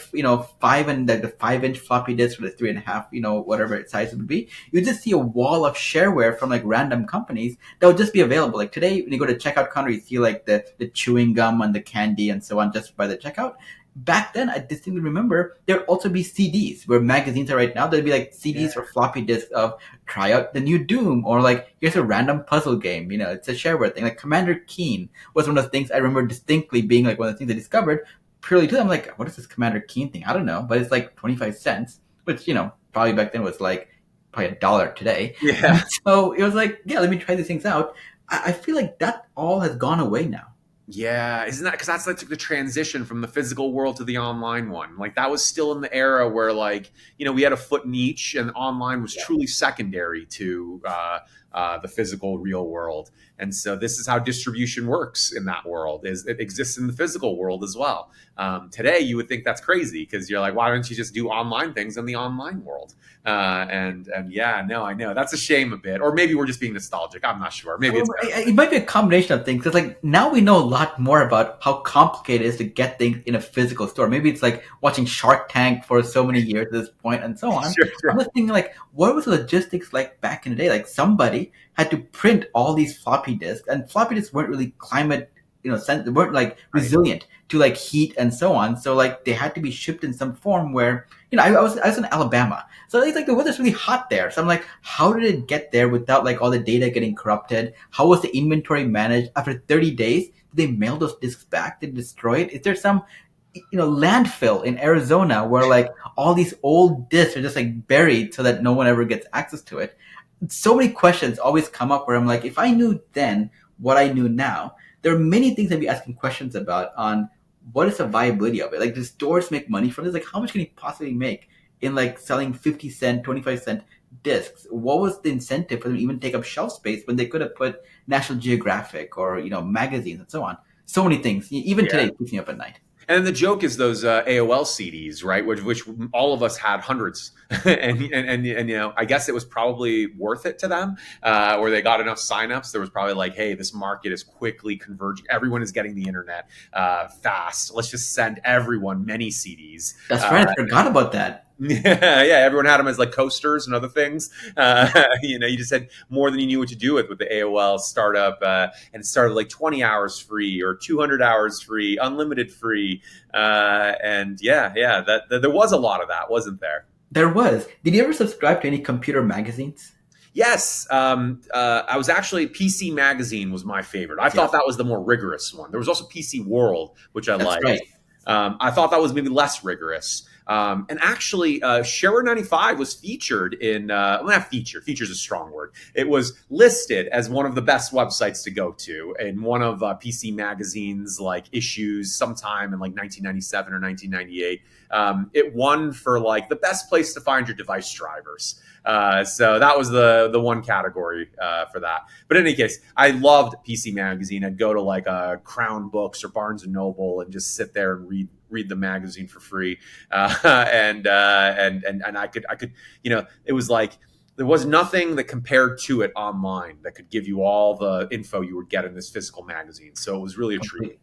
five and like the 5-inch floppy disk or the 3.5, whatever size it would be. You just see a wall of shareware from like random companies that would just be available. Like today, when you go to checkout counter, you see like the chewing gum and the candy and so on just by the checkout. Back then, I distinctly remember there'd also be CDs where magazines are right now. There'd be like CDs or floppy disks of try out the new Doom, or like here's a random puzzle game. It's a shareware thing. Like Commander Keen was one of the things I remember distinctly being like one of the things I discovered purely to them. I'm like, what is this Commander Keen thing? I don't know, but it's like 25 cents, which probably back then was like probably $1 today. Yeah. So it was like, yeah, let me try these things out. I feel like that all has gone away now. Yeah, isn't that because that's like the transition from the physical world to the online one? Like that was still in the era where like we had a foot in each, and online was truly secondary to the physical real world. And so this is how distribution works in that world. Is it exists in the physical world as well. Today, you would think that's crazy because you're like, why don't you just do online things in the online world? And yeah, no, I know that's a shame a bit, or maybe we're just being nostalgic. I'm not sure. Maybe it might be a combination of things. Because like now we know a lot more about how complicated it is to get things in a physical store. Maybe it's like watching Shark Tank for so many years at this point, and so on. Sure. I'm just thinking like, what was the logistics like back in the day? Like somebody had to print all these floppy disks, and floppy disks weren't really climate, they weren't like resilient to like heat and so on. So like they had to be shipped in some form where, I was in Alabama. So it's like the weather's really hot there. So I'm like, how did it get there without like all the data getting corrupted? How was the inventory managed? After 30 days, did they mail those disks back? Did they destroy it? Is there some landfill in Arizona where like all these old disks are just like buried so that no one ever gets access to it? So many questions always come up where I'm like, if I knew then what I knew now, there are many things I'd be asking questions about on what is the viability of it. Like, do stores make money from this? Like, how much can you possibly make in like selling 50-cent, 25-cent discs? What was the incentive for them to even take up shelf space when they could have put National Geographic or magazines and so on? So many things. Even today, it keeps me up at night. And then the joke is those AOL CDs, right? Which all of us had hundreds, and I guess it was probably worth it to them, or they got enough signups. There was probably like, hey, this market is quickly converging. Everyone is getting the internet fast. Let's just send everyone many CDs. That's right. I forgot about that. Yeah, everyone had them as like coasters and other things. You just had more than you knew what to do with the AOL startup, and it started like 20 hours free or 200 hours free, unlimited free, and that there was a lot of that, wasn't there? There was. Did you ever subscribe to any computer magazines? Yes, I was actually PC Magazine was my favorite. I thought that was the more rigorous one. There was also PC World, which I liked. Right. I thought that was maybe less rigorous. And actually, Shareware 95 was featured in, well, not featured, feature's a strong word. It was listed as one of the best websites to go to in one of PC Magazine's like issues sometime in like 1997 or 1998. It won for like the best place to find your device drivers. So that was the one category for that. But in any case, I loved PC Magazine. I'd go to like Crown Books or Barnes and Noble and just sit there and read the magazine for free. And I could, it was like there was nothing that compared to it online that could give you all the info you would get in this physical magazine. So it was really a treat.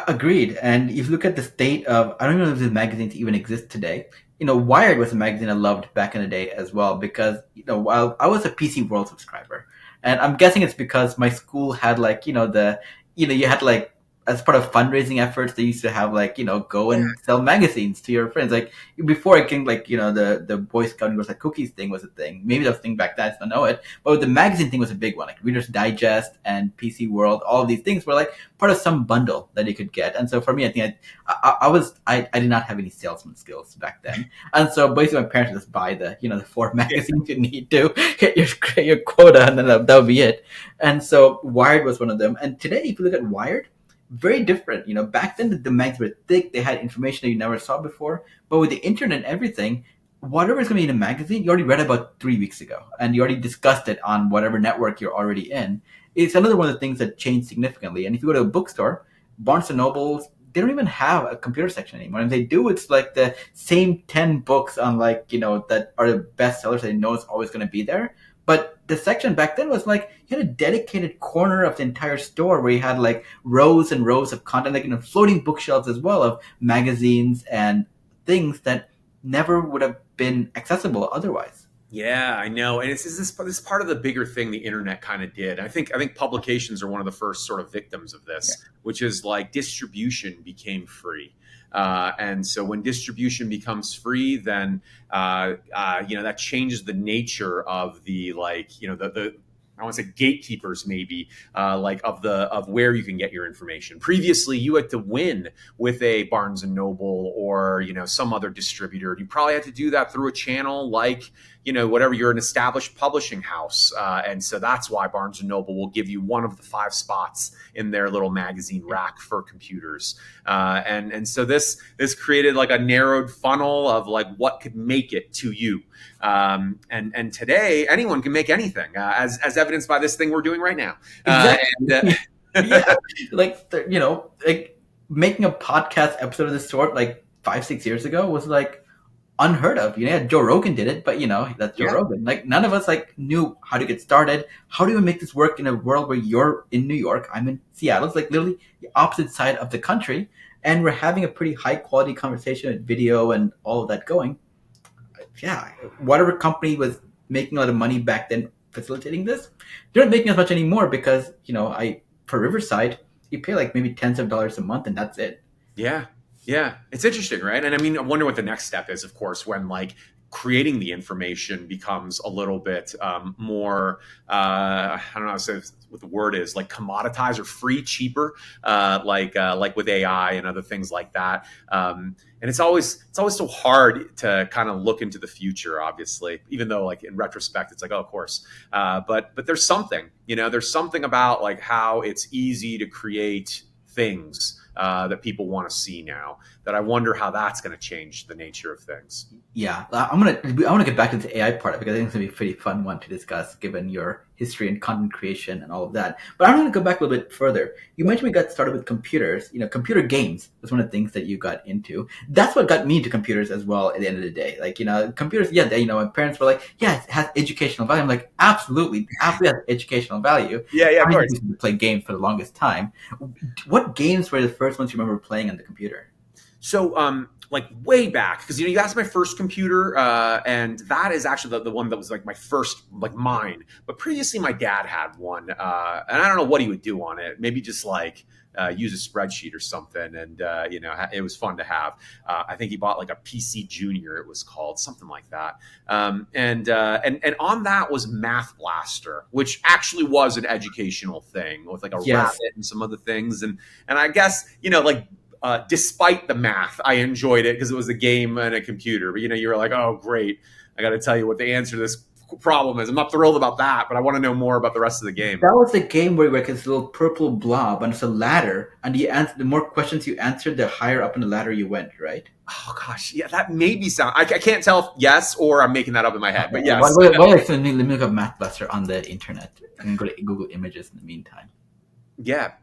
Agreed. And if you look at the state of, I don't know if these magazines even exist today. Wired was a magazine I loved back in the day as well because, while I was a PC World subscriber, and I'm guessing it's because my school had like, you had like, as part of fundraising efforts, they used to have like, go and sell magazines to your friends. Like before it came like, the Boy Scout and Girls Like Cookies thing was a thing. Maybe that was a thing back then, I just don't know it. But the magazine thing was a big one. Like Reader's Digest and PC World, all of these things were like part of some bundle that you could get. And so for me, I think I did not have any salesman skills back then. And so basically my parents would just buy the 4 magazines you need to hit your quota, and then that would be it. And so Wired was one of them. And today, if you look at Wired, very different. Back then the magazines were thick. They had information that you never saw before. But with the internet and everything, whatever is going to be in a magazine, you already read about 3 weeks ago, and you already discussed it on whatever network you're already in. It's another one of the things that changed significantly. And if you go to a bookstore, Barnes and Noble, they don't even have a computer section anymore. And they do, it's like the same 10 books on like, that are the best sellers that they know is always going to be there. But the section back then was like, you had a dedicated corner of the entire store where you had like rows and rows of content, like floating bookshelves as well of magazines and things that never would have been accessible otherwise. Yeah, I know, and this part of the bigger thing the internet kind of did. I think publications are one of the first sort of victims of this, which is like distribution became free. And so when distribution becomes free, then that changes the nature of the the I want to say gatekeepers, maybe of where you can get your information. Previously, you had to win with a Barnes and Noble or some other distributor. You probably had to do that through a channel like whatever, you're an established publishing house, and so that's why Barnes and Noble will give you one of the 5 spots in their little magazine rack for computers, and so this created like a narrowed funnel of like what could make it to you. And today anyone can make anything, as evidenced by this thing we're doing right now. Exactly. Yeah, like making a podcast episode of this sort like 5-6 years ago was like unheard of. Joe Rogan did it, but that's Joe Rogan. Like none of us like knew how to get started. How do we make this work in a world where you're in New York, I'm in Seattle? It's like literally the opposite side of the country, and we're having a pretty high quality conversation with video and all of that going. Yeah, whatever company was making a lot of money back then facilitating this, they're not making as much anymore because for Riverside, you pay like maybe tens of dollars a month and that's it. Yeah, it's interesting, right? And I mean, I wonder what the next step is, of course, when like creating the information becomes a little bit more, I don't know how to say what the word is, like commoditized or free, cheaper, like with AI and other things like that. And it's always so hard to kind of look into the future, obviously, even though like in retrospect, it's like, oh, of course. But there's something, there's something about like how it's easy to create things that people want to see now, that I wonder how that's going to change the nature of things. Yeah, I want to get back to the AI part because I think it's going to be a pretty fun one to discuss given your history and content creation and all of that. But I want to go back a little bit further. You mentioned we got started with computers. Computer games was one of the things that you got into. That's what got me into computers as well at the end of the day. Like, computers, my parents were like, yeah, it has educational value. I'm like, absolutely has educational value. Yeah, of course. I used to play games for the longest time. What games were the first ones you remember playing on the computer? So, like way back, because that's my first computer, and that is actually the one that was like my first, like mine. But previously, my dad had one, and I don't know what he would do on it. Maybe just like use a spreadsheet or something, and it was fun to have. I think he bought like a PC Junior, it was called, something like that. And on that was Math Blaster, which actually was an educational thing with like a rabbit and some other things, and I guess like despite the math, I enjoyed it because it was a game and a computer. But you were like, oh, great! I got to tell you what the answer to this problem is. I'm not thrilled about that, but I want to know more about the rest of the game. That was the game where like this little purple blob and it's a ladder, and the more questions you answered, the higher up in the ladder you went, right? Oh gosh, yeah, that maybe sound. I can't tell if yes or I'm making that up in my head, but yes. Let me look up Math Blaster on the internet. I can go to Google Images in the meantime. Yeah.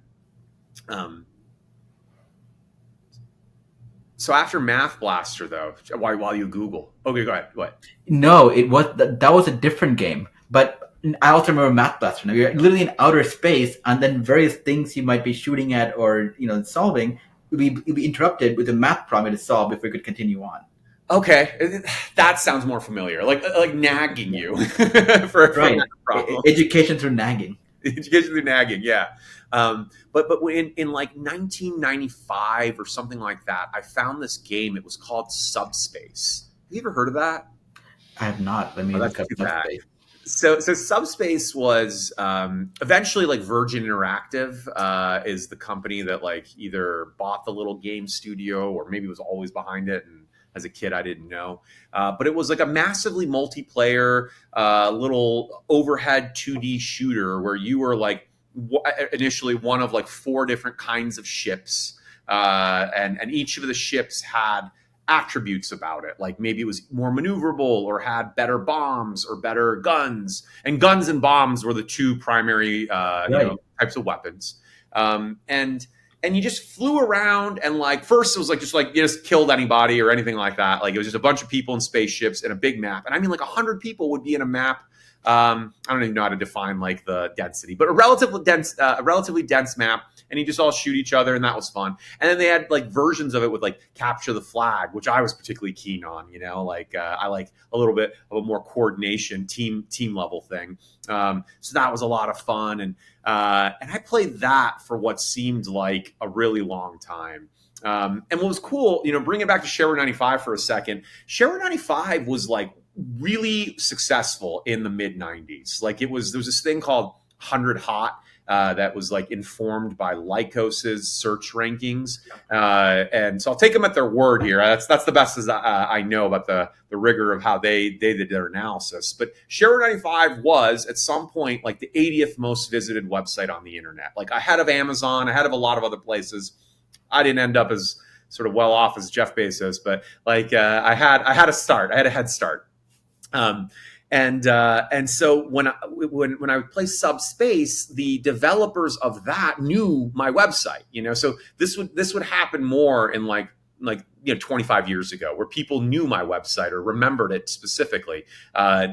So after Math Blaster, though, while you Google, okay, go ahead. What? No, it was that was a different game, but I also remember Math Blaster. Now you're literally in outer space, and then various things you might be shooting at or solving would be interrupted with a math problem to solve before you could continue on. Okay, that sounds more familiar, like nagging you for Right. that problem. Education through nagging. Education through nagging, yeah. But in like 1995 or something like that, I found this game. It was called Subspace. Have you ever heard of that? I have not. Let me look up Subspace. So Subspace was eventually like Virgin Interactive is the company that like either bought the little game studio or maybe was always behind it. And as a kid, I didn't know. But it was like a massively multiplayer little overhead 2D shooter where you were like initially one of like 4 different kinds of ships. And each of the ships had attributes about it, like maybe it was more maneuverable or had better bombs or better guns, and guns and bombs were the 2 primary types of weapons. And you just flew around, and like first it was like you just killed anybody or anything like that. Like it was just a bunch of people in spaceships in a big map, and I mean like 100 people would be in a map. I don't even know how to define like the density, but a relatively dense map, and you just all shoot each other, and that was fun. And then they had like versions of it with like capture the flag, which I was particularly keen on. Like I like a little bit of a more coordination team level thing. So that was a lot of fun, and I played that for what seemed like a really long time. And what was cool, bring it back to Shareware 95 for a second. Shareware 95 was like really successful in the mid 90s. Like there was this thing called 100 Hot that was like informed by Lycos's search rankings. And so I'll take them at their word here. That's the best as I know about the rigor of how they did their analysis. But Shareware 95 was at some point like the 80th most visited website on the internet, like ahead of Amazon, ahead of a lot of other places. I didn't end up as sort of well off as Jeff Bezos, but like I had a head start. And so when I would play Subspace, the developers of that knew my website, so this would happen more in like 25 years ago, where people knew my website or remembered it specifically.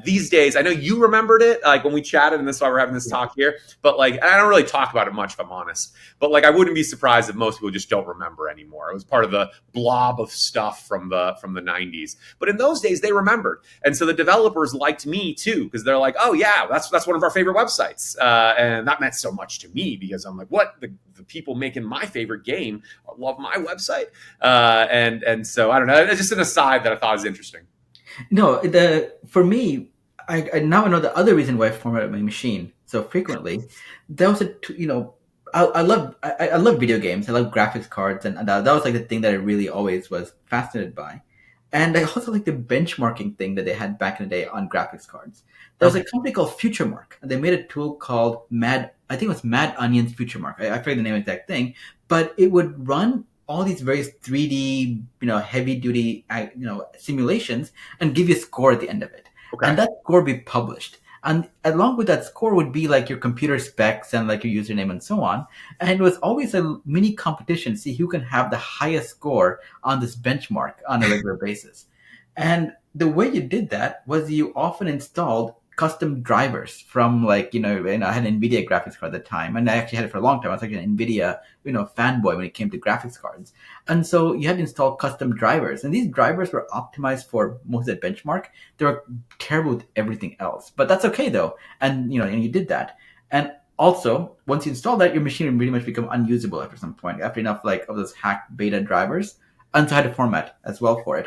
These days, I know you remembered it, like when we chatted, and that's why we're having this talk here. But like, I don't really talk about it much, if I'm honest. But like, I wouldn't be surprised if most people just don't remember anymore. It was part of the blob of stuff from the 90s. But in those days, they remembered, and so the developers liked me too, because they're like, oh yeah, that's one of our favorite websites, and that meant so much to me because I'm like, what the people making my favorite game love my website, and so I don't know. It's just an aside that I thought was interesting. No, for me, I now know the other reason why I formatted my machine so frequently. That was I love video games. I love graphics cards, and that was like the thing that I really always was fascinated by. And I also like the benchmarking thing that they had back in the day on graphics cards. There was a company called FutureMark, and they made a tool called I think it was Mad Onion's FutureMark. I forget the name of the exact thing, but it would run all these various 3D, heavy duty, simulations and give you a score at the end of it. Okay. And that score would be published. And along with that score would be like your computer specs and like your username and so on. And it was always a mini competition to see who can have the highest score on this benchmark on a regular basis. And the way you did that was you often installed custom drivers from like, I had an NVIDIA graphics card at the time, and I actually had it for a long time. I was like an NVIDIA, fanboy when it came to graphics cards. And so you had to install custom drivers, and these drivers were optimized for most of the benchmark. They were terrible with everything else, but that's okay though. And, and you did that. And also, once you install that, your machine would pretty much become unusable after some point, after enough like of those hacked beta drivers. And so I had to format as well for it.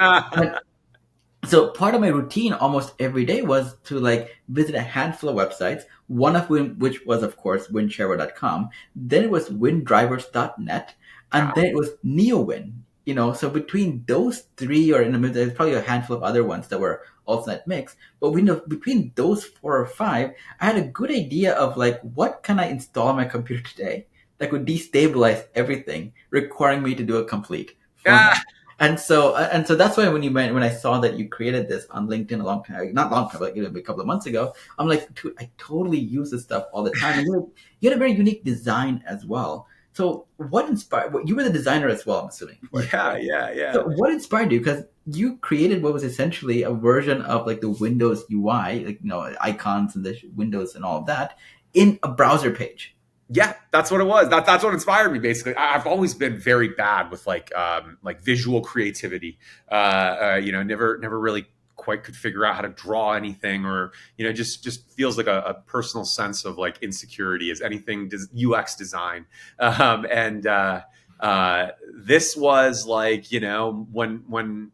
So part of my routine almost every day was to like visit a handful of websites, one of which was, of course, winshareware.com. Then it was windrivers.net. and then it was NeoWin. So between those three, or there's probably a handful of other ones that were also in that mix, but we know between those four or five, I had a good idea of like what can I install on my computer today that would destabilize everything, requiring me to do a complete format. Ah, And so that's why when I saw that you created this on LinkedIn a long time, not long time, like a couple of months ago, I'm like, dude, I totally use this stuff all the time. And you had a very unique design as well. So what inspired? You were the designer as well, I'm assuming. yeah, yeah, yeah. So what inspired you? Because you created what was essentially a version of like the Windows UI, like icons and the Windows and all of that, in a browser page. Yeah, that's what it was. That's what inspired me. Basically, I've always been very bad with like visual creativity. Never really quite could figure out how to draw anything, or just feels like a personal sense of like insecurity as anything UX design. And this was like when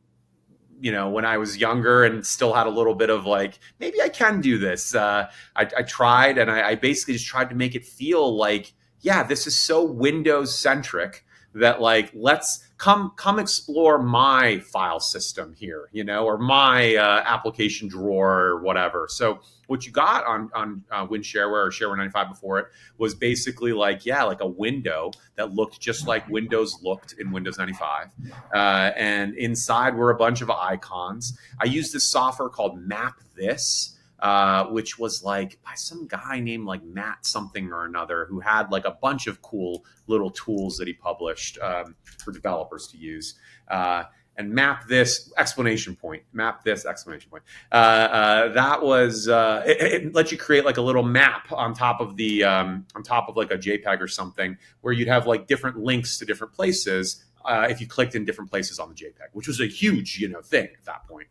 I was younger and still had a little bit of like, maybe I can do this. I tried, and I basically just tried to make it feel like, yeah, this is so Windows centric that like, let's come explore my file system here, or my application drawer or whatever. So what you got on WinShareware or Shareware 95 before it was basically like, yeah, like a window that looked just like Windows looked in Windows 95. And inside were a bunch of icons. I used this software called Map This, which was like by some guy named like Matt something or another, who had like a bunch of cool little tools that he published for developers to use. And Map This exclamation point. Map This exclamation point. That was it lets you create like a little map on top of the on top of like a JPEG or something, where you'd have like different links to different places. If you clicked in different places on the JPEG, which was a huge, thing at that point.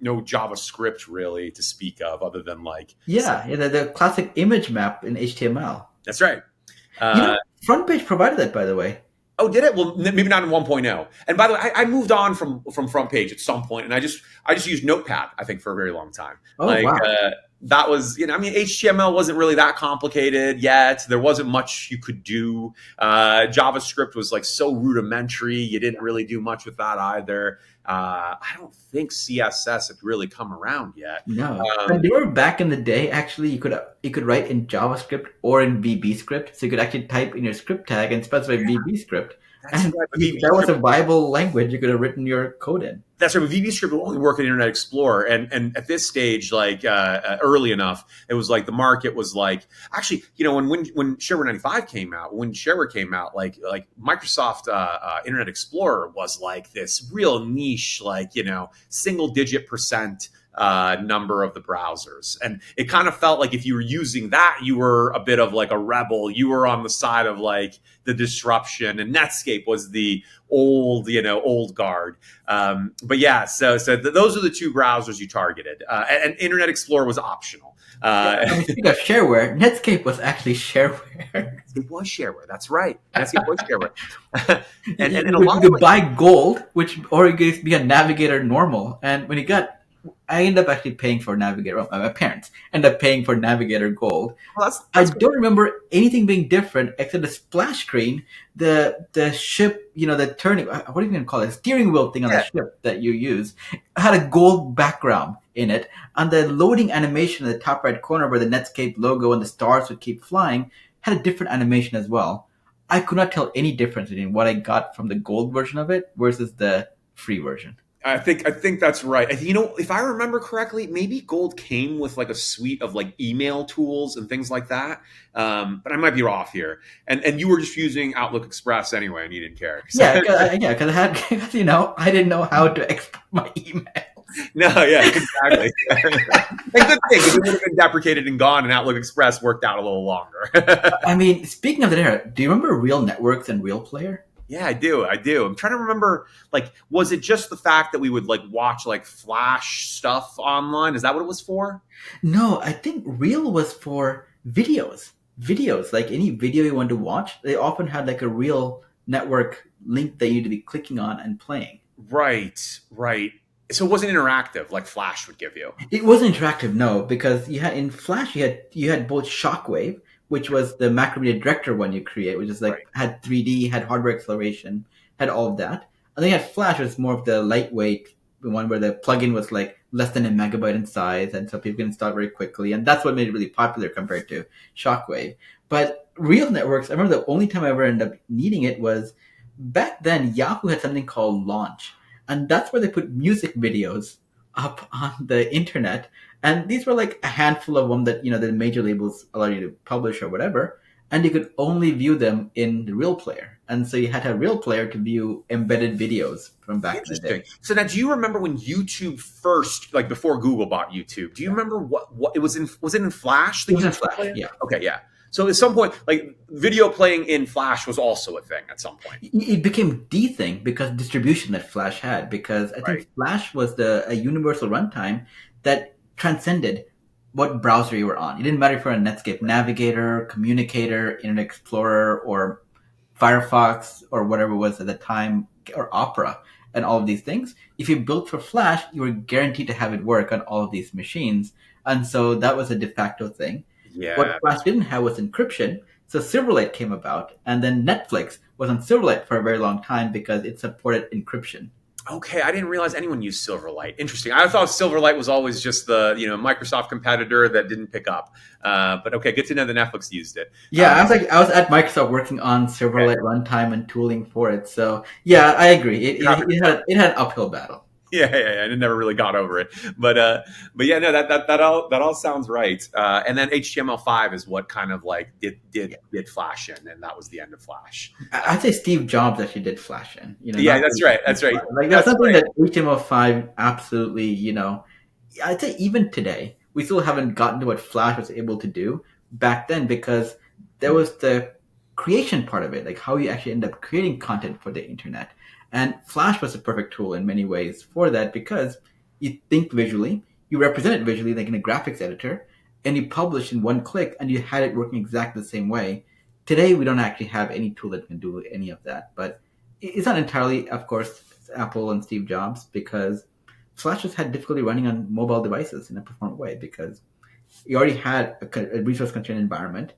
No JavaScript really to speak of, other than like the classic image map in HTML. That's right. FrontPage provided that, by the way. Oh, did it? Well, maybe not in 1.0. And by the way, I moved on from FrontPage at some point, and I just used Notepad, I think, for a very long time. Oh, wow. That was, HTML wasn't really that complicated yet. There wasn't much you could do. JavaScript was like so rudimentary. You didn't really do much with that either. I don't think CSS had really come around yet. No, but they were back in the day. Actually, you could write in JavaScript or in VB script, so you could actually type in your script tag and specify VB script. And if that was a viable language, you could have written your code in. That's right. But VB script will only work in Internet Explorer, and at this stage, like early enough, it was like the market was like, actually, when Shareware 95 came out, when Shareware came out, like Microsoft Internet Explorer was like this real niche, like single digit percent number of the browsers, and it kind of felt like if you were using that, you were a bit of like a rebel. You were on the side of like the disruption, and Netscape was the old guard. But yeah, so those are the two browsers you targeted, and Internet Explorer was optional. Speaking of shareware, Netscape was actually shareware. It was shareware. That's right. Netscape was shareware. and a lot you could buy gold, or you could be a Navigator normal, and when you got, I ended up actually paying for Navigator. My parents ended up paying for Navigator Gold. Well, that's I don't remember anything being different except the splash screen, the ship, the turning, what are you going to call it? Steering wheel thing on the ship that you use had a gold background in it. And the loading animation in the top right corner where the Netscape logo and the stars would keep flying had a different animation as well. I could not tell any difference between what I got from the gold version of it versus the free version. I think that's right. If I remember correctly, maybe Gold came with like a suite of like email tools and things like that. But I might be off here. And you were just using Outlook Express anyway, and you didn't care. So. Because I didn't know how to export my email. No, yeah, exactly. A good thing, because it would have been deprecated and gone, and Outlook Express worked out a little longer. I mean, speaking of that era, do you remember Real Networks and Real Player? Yeah, I do. I'm trying to remember, like, was it just the fact that we would, like, watch, like, Flash stuff online? Is that what it was for? No, I think Real was for videos. Videos, like any video you want to watch, they often had, like, a Real Network link that you need to be clicking on and playing. Right. So it wasn't interactive like Flash would give you. It wasn't interactive, no, because in Flash you had both Shockwave, which was the macromedia director one you create, which is Right. like had 3D, had hardware acceleration, had all of that. And then you had Flash, which was more of the lightweight one where the plugin was like less than a megabyte in size, and so people can install it very quickly. And that's what made it really popular compared to Shockwave. But real networks, I remember the only time I ever ended up needing it was back then. Yahoo had something called Launch, and that's where they put music videos up on the internet. And these were like a handful of them that the major labels allow you to publish or whatever, and you could only view them in the real player. And so you had to have real player to view embedded videos from back in the Interesting. day. So now, do you remember when YouTube first, like before Google bought YouTube? Do you remember what it was in? Was it in Flash? The It was in YouTube Flash, player? yeah. Okay, yeah. So at some point, like video playing in Flash was also a thing at some point. It became the thing because distribution that Flash had. Because I Right. think Flash was a universal runtime that transcended what browser you were on. It didn't matter if you're on Netscape Navigator, Communicator, Internet Explorer, or Firefox, or whatever it was at the time, or Opera, and all of these things. If you built for Flash, you were guaranteed to have it work on all of these machines. And so that was a de facto thing. What Yeah. Flash didn't have was encryption. So Silverlight came about, and then Netflix was on Silverlight for a very long time because it supported encryption. Okay, I didn't realize anyone used Silverlight. Interesting. I thought Silverlight was always just the Microsoft competitor that didn't pick up. But okay, good to know that Netflix used it. Yeah, I was at Microsoft working on Okay. Silverlight runtime and tooling for it. So yeah, I agree. Yeah, It had an uphill battle. yeah. I never really got over it, but yeah, no, that all sounds right. And then HTML5 is what kind of like did Flash in, and that was the end of Flash. I'd say Steve Jobs actually did Flash in. Yeah, Not that's right. That's right. like that's That's something right. that HTML5 absolutely. I'd say even today we still haven't gotten to what Flash was able to do back then because there was the creation part of it, like how you actually end up creating content for the internet. And Flash was a perfect tool in many ways for that because you think visually, you represent it visually, like in a graphics editor, and you publish in one click, and you had it working exactly the same way. Today, we don't actually have any tool that can do any of that, but it's not entirely, of course, Apple and Steve Jobs because Flash just had difficulty running on mobile devices in a performant way because you already had a resource constrained environment,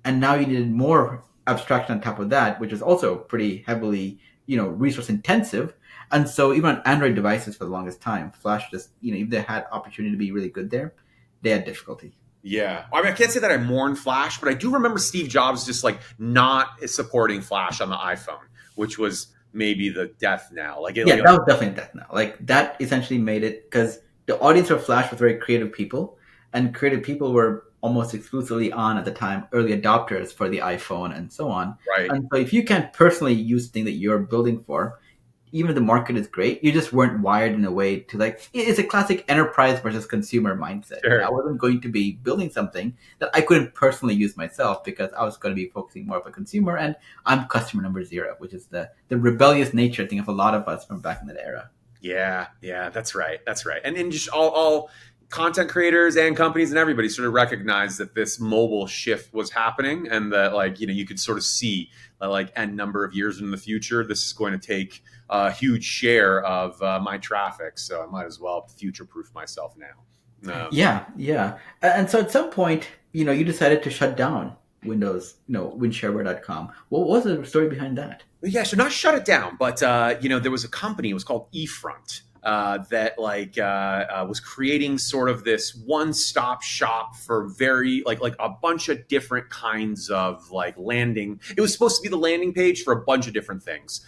and now you needed more abstraction on top of that, which is also pretty heavily, resource intensive. And so even on Android devices for the longest time, Flash just, if they had opportunity to be really good there, they had difficulty. Yeah, I mean, I can't say that I mourn Flash, but I do remember Steve Jobs just like not supporting Flash on the iPhone, which was maybe the death now. Yeah, that was definitely that now. Like that essentially made it because the audience for Flash was very creative people, and creative people were almost exclusively on at the time early adopters for the iPhone and so on. right. And so if you can't personally use the thing that you're building for, even if the market is great, you just weren't wired in a way to like. It's a classic enterprise versus consumer mindset. Sure. I wasn't going to be building something that I couldn't personally use myself because I was going to be focusing more of a consumer, and I'm customer number zero, which is the rebellious nature, I think, of a lot of us from back in that era. Yeah, that's right. That's right. And just all content creators and companies and everybody sort of recognized that this mobile shift was happening and that like, you could sort of see like n number of years in the future, this is going to take a huge share of my traffic. So I might as well future proof myself now. Yeah. And so at some point, you decided to shut down Windows, WinShareware.com. What was the story behind that? Yeah, so not shut it down, but there was a company. It was called eFront that was creating sort of this one-stop shop for very like a bunch of different kinds of like landing. It was supposed to be the landing page for a bunch of different things.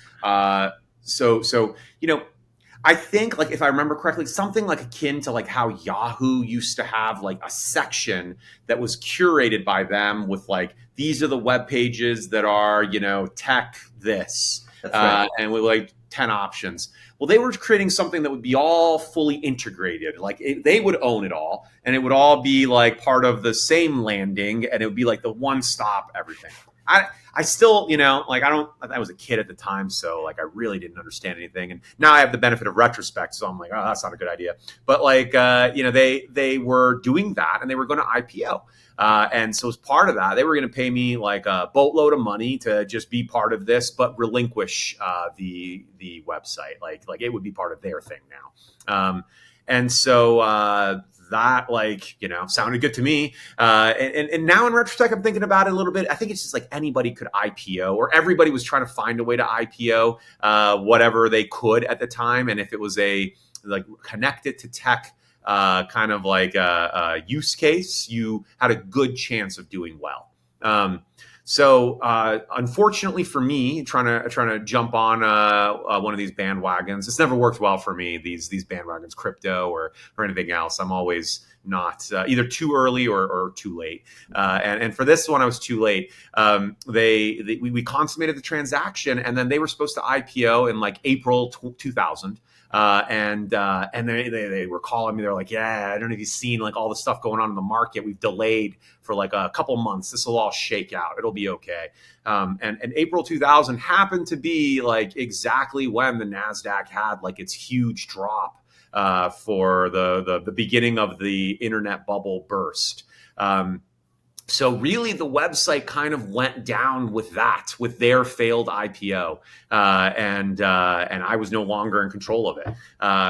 So I think like if I remember correctly, something like akin to like how Yahoo used to have like a section that was curated by them with like these are the web pages that are tech this That's right. and with like 10 options. Well, they were creating something that would be all fully integrated. Like they would own it all, and it would all be like part of the same landing, and it would be like the one stop everything. I still, I was a kid at the time, so like I really didn't understand anything. And now I have the benefit of retrospect, so I'm like, oh, that's not a good idea. But like, they were doing that, and they were going to IPO. And so as part of that, they were going to pay me like a boatload of money to just be part of this, but relinquish the website. Like it would be part of their thing now. And so that like, sounded good to me. And now in retrospect, I'm thinking about it a little bit. I think it's just like anybody could IPO, or everybody was trying to find a way to IPO whatever they could at the time. And if it was a like connected to tech kind of like a use case, you had a good chance of doing well. So unfortunately for me, trying to jump on one of these bandwagons, it's never worked well for me. These bandwagons, crypto or anything else. I'm always not either too early or too late. And for this one, I was too late. We consummated the transaction, and then they were supposed to IPO in like April 2000. And they were calling me. They're like, yeah, I don't know if you've seen like all the stuff going on in the market. We've delayed for like a couple months. This will all shake out. It'll be okay. And April 2000 happened to be like exactly when the NASDAQ had like its huge drop for the beginning of the internet bubble burst. So really, the website kind of went down with their failed IPO, and I was no longer in control of it.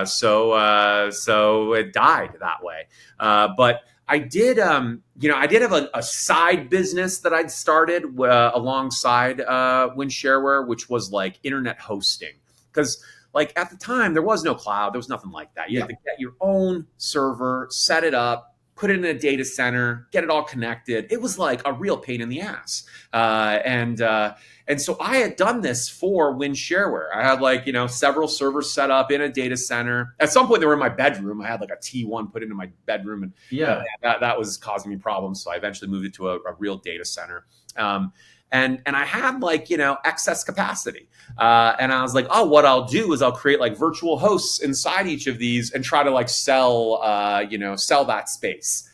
So it died that way. But I did, I did have a side business that I'd started alongside WinShareware, which was like internet hosting, because like at the time there was no cloud, there was nothing like that. You had to get your own server, set it up, put it in a data center, get it all connected. It was like a real pain in the ass. And so I had done this for WinShareware. I had like, several servers set up in a data center. At some point they were in my bedroom. I had like a T1 put into my bedroom, and that was causing me problems. So I eventually moved it to a real data center. And I had like, excess capacity. And I was like, oh, what I'll do is I'll create like virtual hosts inside each of these and try to like sell that space.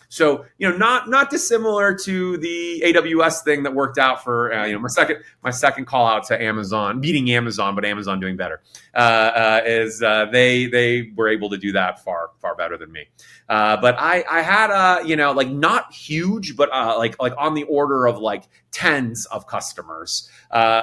So, not dissimilar to the AWS thing that worked out for, my second call out to Amazon, beating Amazon, but Amazon doing better, is they were able to do that far better than me. But I had like not huge, but like on the order of like tens of customers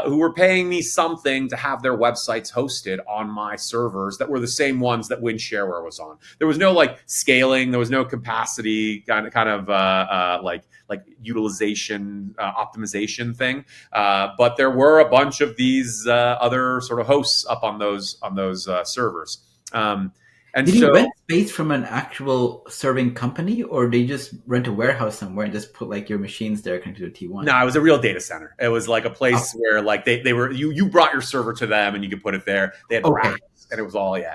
who were paying me something to have their websites hosted on my servers that were the same ones that WinShareware was on. There was no like scaling, there was no capacity kind of like utilization optimization thing, but there were a bunch of these other sort of hosts up on those servers. And did you rent space from an actual serving company, or they just rent a warehouse somewhere and just put like your machines there connected to T1? No, it was a real data center. It was like a place where like they were you brought your server to them and you could put it there. They had racks, and it was all it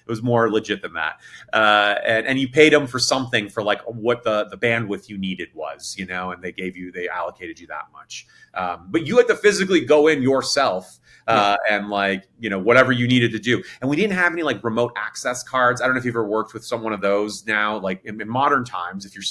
was more legit than that. And you paid them for something for like what the bandwidth you needed was, and they allocated you that much. But you had to physically go in yourself. And like, whatever you needed to do. And we didn't have any like remote access cards. I don't know if you've ever worked with one of those now, like in modern times, if you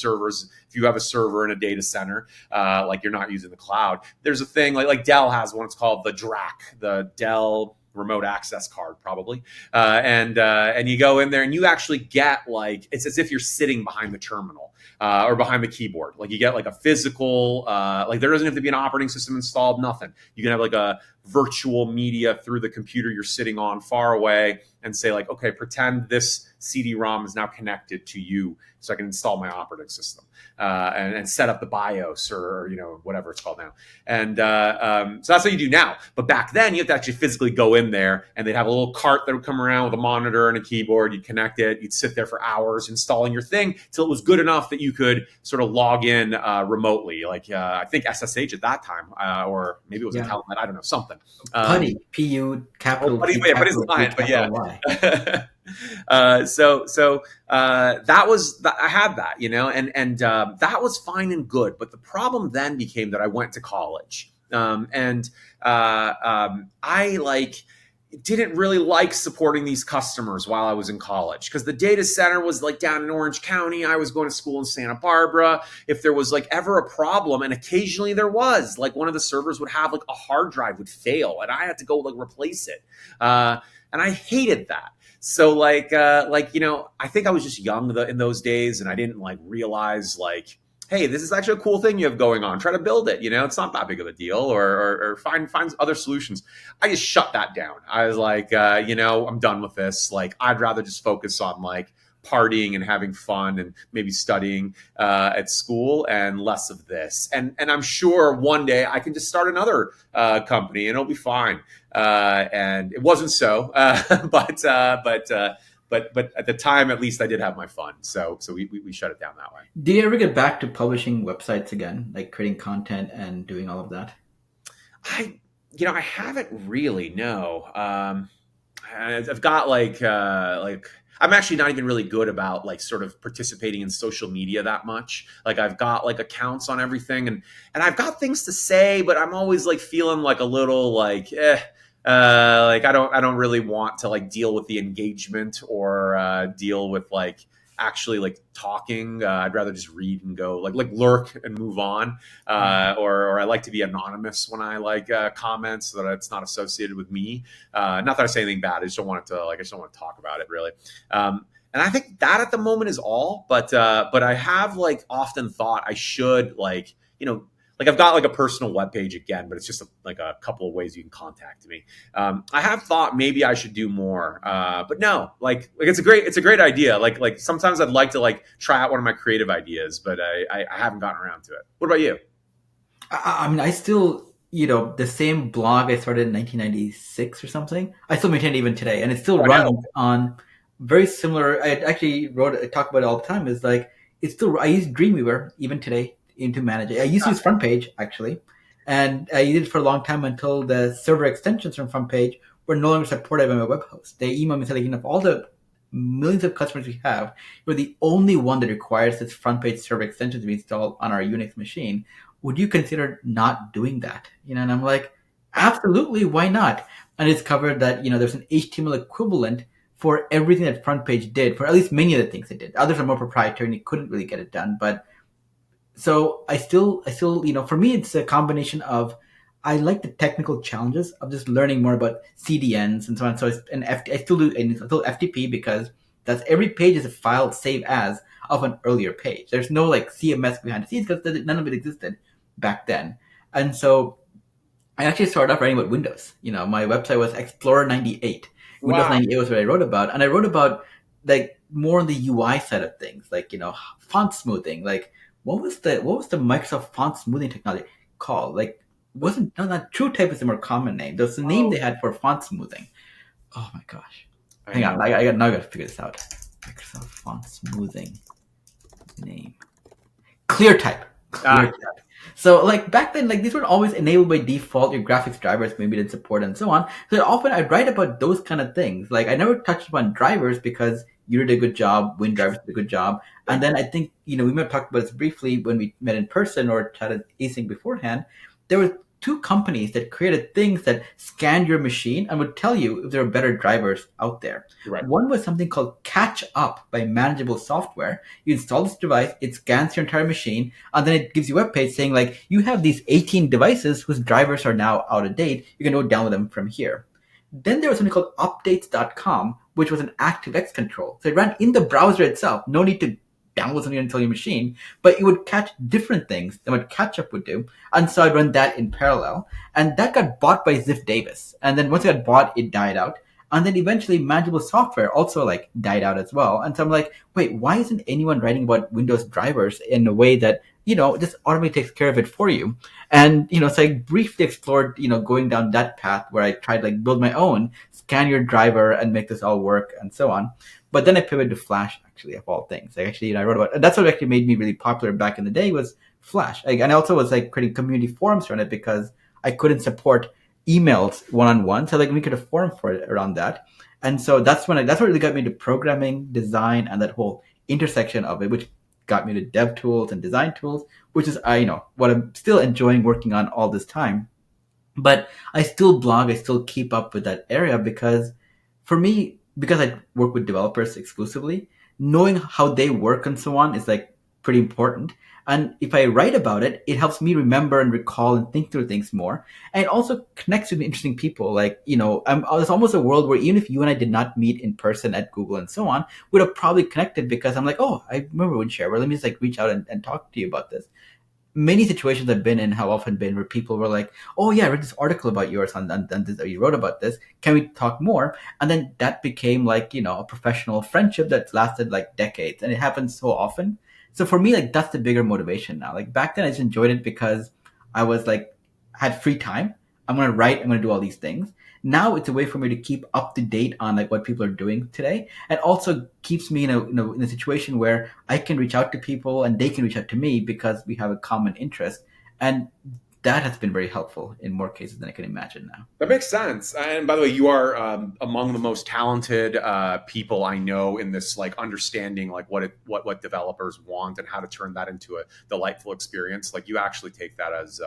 have a server in a data center, like you're not using the cloud, there's a thing like Dell has one. It's called the DRAC, the Dell remote access card, probably. And you go in there and you actually get like, it's as if you're sitting behind the terminal. Or behind the keyboard. Like you get like a physical, like there doesn't have to be an operating system installed, nothing. You can have like a virtual media through the computer you're sitting on far away and say like, okay, pretend this CD-ROM is now connected to you so I can install my operating system and set up the BIOS or whatever it's called now. And so that's what you do now. But back then you have to actually physically go in there, and they'd have a little cart that would come around with a monitor and a keyboard. You'd connect it. You'd sit there for hours installing your thing till it was good enough that you could sort of log in remotely. Like I think SSH at that time, or maybe it was a Telnet. I don't know, something. PuTTY, P-U capital PuTTY, P, PuTTY's the client, but yeah. So I had that, and that was fine and good. But the problem then became that I went to college, and I didn't really like supporting these customers while I was in college, because the data center was like down in Orange County. I was going to school in Santa Barbara. If there was like ever a problem, and occasionally there was, like one of the servers would have like a hard drive would fail and I had to go like replace it. And I hated that. So I think I was just young in those days, and I didn't like realize like, hey, this is actually a cool thing you have going on. Try to build it. It's not that big of a deal, or find other solutions. I just shut that down. I was like, I'm done with this. Like, I'd rather just focus on like partying and having fun and maybe studying at school, and less of this. And I'm sure one day I can just start another company and it'll be fine. And it wasn't so, but at the time, at least, I did have my fun. So we shut it down that way. Do you ever get back to publishing websites again, like creating content and doing all of that? I haven't really. No. I've got like I'm actually not even really good about like sort of participating in social media that much. Like I've got like accounts on everything, and I've got things to say, but I'm always like feeling like a little like like I don't really want to like deal with the engagement or deal with like actually like talking. I'd rather just read and go like lurk and move on. Or I like to be anonymous when I like comment so that it's not associated with me. Not that I say anything bad. I just don't want it to I just don't want to talk about it really. And I think that at the moment is all. But I have like often thought I should like like I've got like a personal webpage again, but it's just like a couple of ways you can contact me. I have thought maybe I should do more, but no, like it's a great idea. Like sometimes I'd like to like try out one of my creative ideas, but I haven't gotten around to it. What about you? I mean, I still, the same blog I started in 1996 or something, I still maintain it even today, and it still runs on very similar. I actually I talk about it all the time. Is like it's still I use Dreamweaver even today to manage it. I used to use FrontPage actually, and I used it for a long time until the server extensions from FrontPage were no longer supported by my web host. They emailed me saying, of all the millions of customers we have, you're the only one that requires this FrontPage server extension to be installed on our Unix machine. Would you consider not doing that? And I'm like, absolutely, why not? And it's covered that there's an HTML equivalent for everything that FrontPage did, for at least many of the things it did. Others are more proprietary and you couldn't really get it done, but. So I still, for me, it's a combination of I like the technical challenges of just learning more about CDNs and so on. So I still do FTP because that's every page is a file save as of an earlier page. There's no like CMS behind the scenes because none of it existed back then. And so I actually started off writing about Windows. My website was Explorer 98. Wow. Windows 98 was what I wrote about, and I wrote about like more on the UI side of things, like font smoothing, like. What was the Microsoft font smoothing technology called? Like, not TrueType is a more common name. There's the name they had for font smoothing. Oh my gosh! Hang on, I got to figure this out. Microsoft font smoothing name. ClearType. So like back then, like these weren't always enabled by default. Your graphics drivers maybe didn't support and so on. So often I'd write about those kind of things. Like I never touched upon drivers because you did a good job. WinDrivers did a good job. And then I think, we might have talked about this briefly when we met in person or chatted async beforehand. There were two companies that created things that scanned your machine and would tell you if there were better drivers out there. Right. One was something called Catch Up by Manageable Software. You install this device, it scans your entire machine, and then it gives you a web page saying like, you have these 18 devices whose drivers are now out of date. You can go download them from here. Then there was something called updates.com, which was an ActiveX control. So it ran in the browser itself. No need to download something until your machine, but it would catch different things than what Catch-Up would do. And so I'd run that in parallel. And that got bought by Ziff Davis. And then once it got bought, it died out. And then eventually Manageable Software also like died out as well. And so I'm like, wait, why isn't anyone writing about Windows drivers in a way that, just automatically takes care of it for you? And, so I briefly explored, going down that path where I tried like build my own, scan your driver and make this all work and so on. But then I pivoted to Flash, actually, of all things. Like actually, I wrote about, and that's what actually made me really popular back in the day was Flash. And I also was like creating community forums around it because I couldn't support emails one-on-one. So like we could have forum for it around that. And so that's what really got me into programming, design, and that whole intersection of it, which got me to dev tools and design tools, which is, what I'm still enjoying working on all this time. But I still blog, I still keep up with that area because for me, because I work with developers exclusively, knowing how they work and so on is like pretty important. And if I write about it, it helps me remember and recall and think through things more. And it also connects with interesting people. Like, there's almost a world where even if you and I did not meet in person at Google and so on, we'd have probably connected because I'm like, oh, I remember WinShare. Well, let me just like reach out and talk to you about this. many situations I've been in have often been where people were like, "Oh yeah, I read this article about yours on this, or you wrote about this. Can we talk more?" And then that became like a professional friendship that's lasted like decades, and it happens so often. So for me, like that's the bigger motivation now. Like back then, I just enjoyed it because I was like had free time. I'm gonna write. I'm gonna do all these things. Now it's a way for me to keep up to date on like what people are doing today, and also keeps me in a situation where I can reach out to people and they can reach out to me because we have a common interest, and that has been very helpful in more cases than I can imagine now. That makes sense. And by the way, you are among the most talented people I know in this, like understanding like what developers want and how to turn that into a delightful experience. Like you actually take that as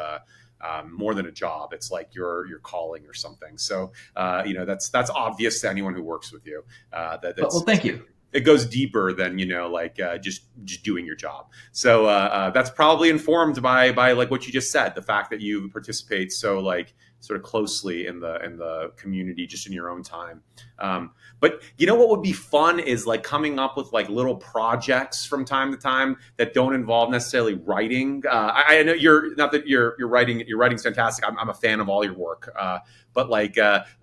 more than a job. It's like your calling or something. So that's obvious to anyone who works with you. That Well, that's thank you. it goes deeper than like just doing your job. So that's probably informed by like what you just said, the fact that you participate so like sort of closely in the community just in your own time. But what would be fun is like coming up with like little projects from time to time that don't involve necessarily writing. I know you're not that you're writing. Your writing's fantastic. I'm a fan of all your work. But like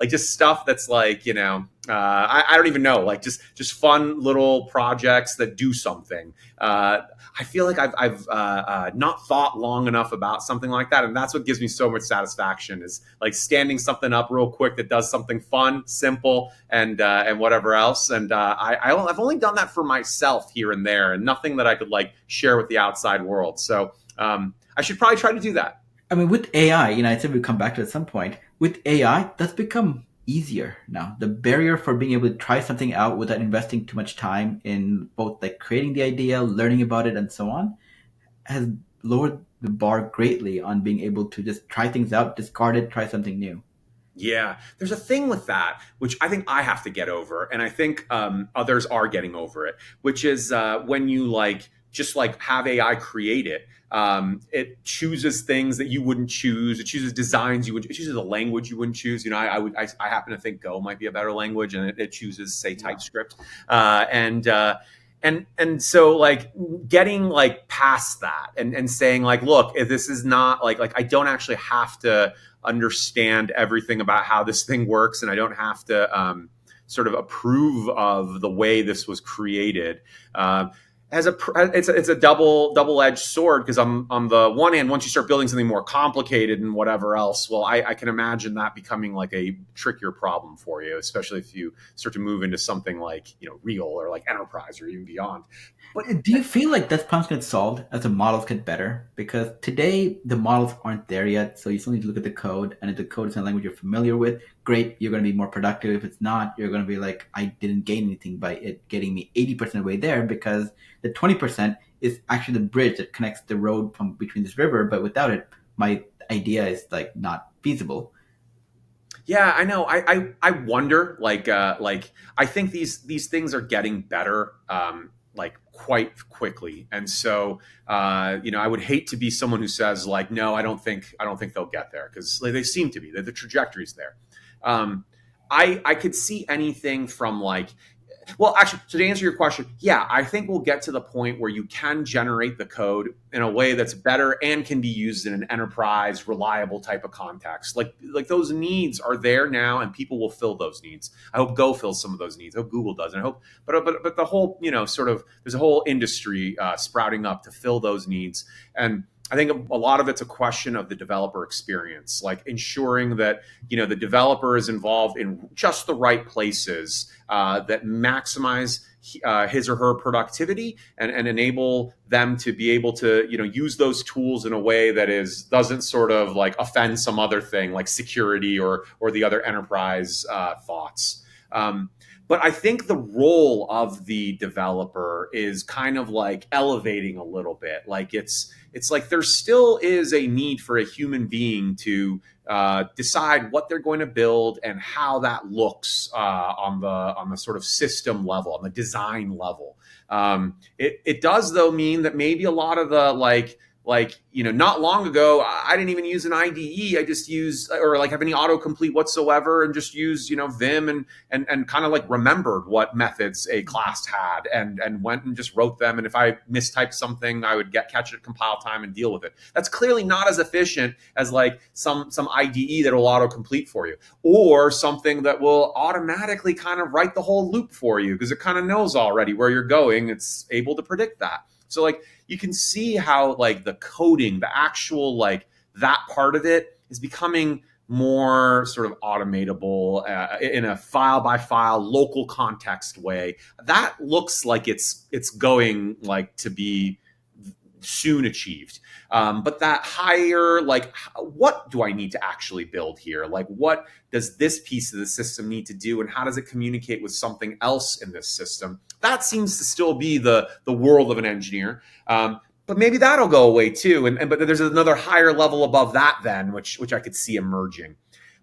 just stuff that's like I don't even know, like just fun little projects that do something. I feel like I've not thought long enough about something like that, and that's what gives me so much satisfaction is like standing something up real quick that does something fun, simple, and whatever else. And I've only done that for myself here and there, and nothing that I could like share with the outside world. So I should probably try to do that. I mean, with AI, I said we'd come back to it at some point. With AI, that's become easier now. The barrier for being able to try something out without investing too much time in both like creating the idea, learning about it, and so on, has lowered the bar greatly on being able to just try things out, discard it, try something new. Yeah, there's a thing with that, which I think I have to get over, and I think others are getting over it, which is when you like just like have AI create it. It chooses things that you wouldn't choose. It chooses designs you would. It chooses a language you wouldn't choose. I happen to think Go might be a better language, and it chooses say Yeah. TypeScript, and so like getting like past that and saying like, look, if this is not like I don't actually have to understand everything about how this thing works, and I don't have to sort of approve of the way this was created. As it's a double-edged sword, because on the one hand, once you start building something more complicated and whatever else, well, I can imagine that becoming like a trickier problem for you, especially if you start to move into something like real or like enterprise or even beyond. But Do you feel like that's problems get solved as the models get better? Because today the models aren't there yet, so you still need to look at the code, and if the code is in a language you're familiar with, great, you're going to be more productive. If it's not, you're going to be like, I didn't gain anything by it getting me 80% of the way there, because the 20% is actually the bridge that connects the road from between this river, but without it, my idea is like not feasible. yeah, I know. I wonder like I think these things are getting better like quite quickly, and so I would hate to be someone who says like, no, I don't think they'll get there, because like, they seem to be the trajectory's there. Um, I could see anything from like, well, actually, so to answer your question, yeah, I think we'll get to the point where you can generate the code in a way that's better and can be used in an enterprise, reliable type of context. Like those needs are there now, and people will fill those needs. I hope Go fills some of those needs. I hope Google does, and I hope, but the whole, sort of, there's a whole industry sprouting up to fill those needs, and I think a lot of it's a question of the developer experience, like ensuring that the developer is involved in just the right places that maximize his or her productivity, and enable them to be able to use those tools in a way that doesn't sort of like offend some other thing like security or the other enterprise thoughts. But I think the role of the developer is kind of like elevating a little bit. Like it's like there still is a need for a human being to decide what they're going to build and how that looks on the sort of system level, on the design level. It does though mean that maybe a lot of the Like, not long ago, I didn't even use an IDE. I just use, or like have any autocomplete whatsoever, and just use, Vim, and kind of like remembered what methods a class had, and went and just wrote them. And if I mistyped something, I would catch it at compile time and deal with it. That's clearly not as efficient as like some IDE that will autocomplete for you, or something that will automatically kind of write the whole loop for you because it kind of knows already where you're going. It's able to predict that. So like you can see how like the coding, the actual like that part of it is becoming more sort of automatable in a file by file local context way. That looks like it's going like to be soon achieved. But that higher, like, what do I need to actually build here? Like, what does this piece of the system need to do, and how does it communicate with something else in this system? That seems to still be the world of an engineer. But maybe that'll go away too. But there's another higher level above that then, which I could see emerging.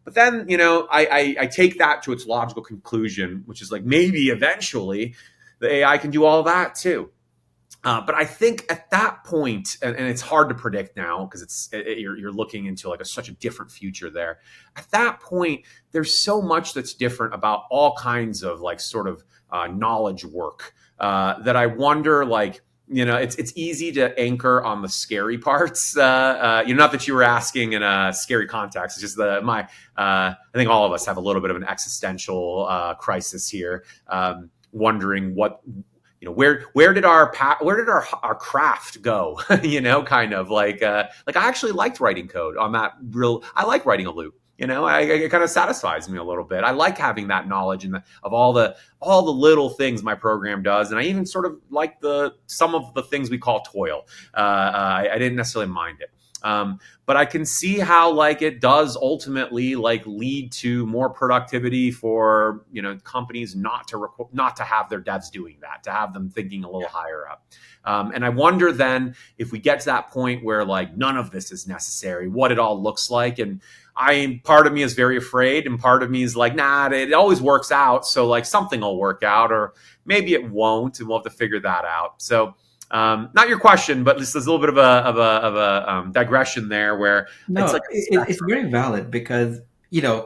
But then, I take that to its logical conclusion, which is like maybe eventually the AI can do all that too. But I think at that point, and it's hard to predict now because you're looking into like such a different future there. At that point, there's so much that's different about all kinds of like sort of knowledge work that I wonder, like, it's easy to anchor on the scary parts. Not that you were asking in a scary context. It's just I think all of us have a little bit of an existential crisis here, wondering what. Where did our craft go? Kind of like I actually liked writing code on that I like writing a loop. It kind of satisfies me a little bit. I like having that knowledge of all the little things my program does, and I even sort of like some of the things we call toil. I didn't necessarily mind it. But I can see how like it does ultimately like lead to more productivity for companies not to have their devs doing that, to have them thinking a little higher up. And I wonder then if we get to that point where like none of this is necessary, what it all looks like. And part of me is very afraid, and part of me is like, nah, it always works out. So like something will work out, or maybe it won't, and we'll have to figure that out. So. Not your question, but there's a little bit of a digression there where No, it's like it's very valid because,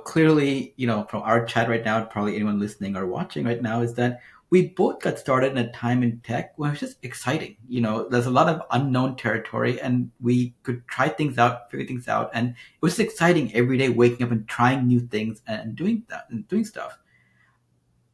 clearly, from our chat right now, probably anyone listening or watching right now, is that we both got started in a time in tech where it was just exciting. There's a lot of unknown territory and we could try things out, figure things out. And it was exciting every day waking up and trying new things and doing that and doing stuff.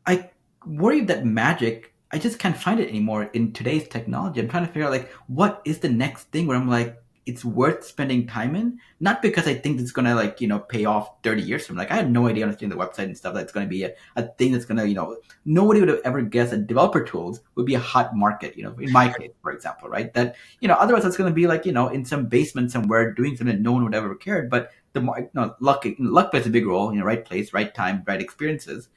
I worry that magic, I just can't find it anymore in today's technology. I'm trying to figure out like what is the next thing where I'm like, it's worth spending time in. Not because I think it's gonna like, pay off 30 years from. Like I had no idea understanding the website and stuff that's gonna be a thing that's gonna, nobody would have ever guessed that developer tools would be a hot market, in my case, for example, right? That, otherwise it's gonna be like, in some basement somewhere doing something that no one would ever cared. But luck plays a big role, right place, right time, right experiences.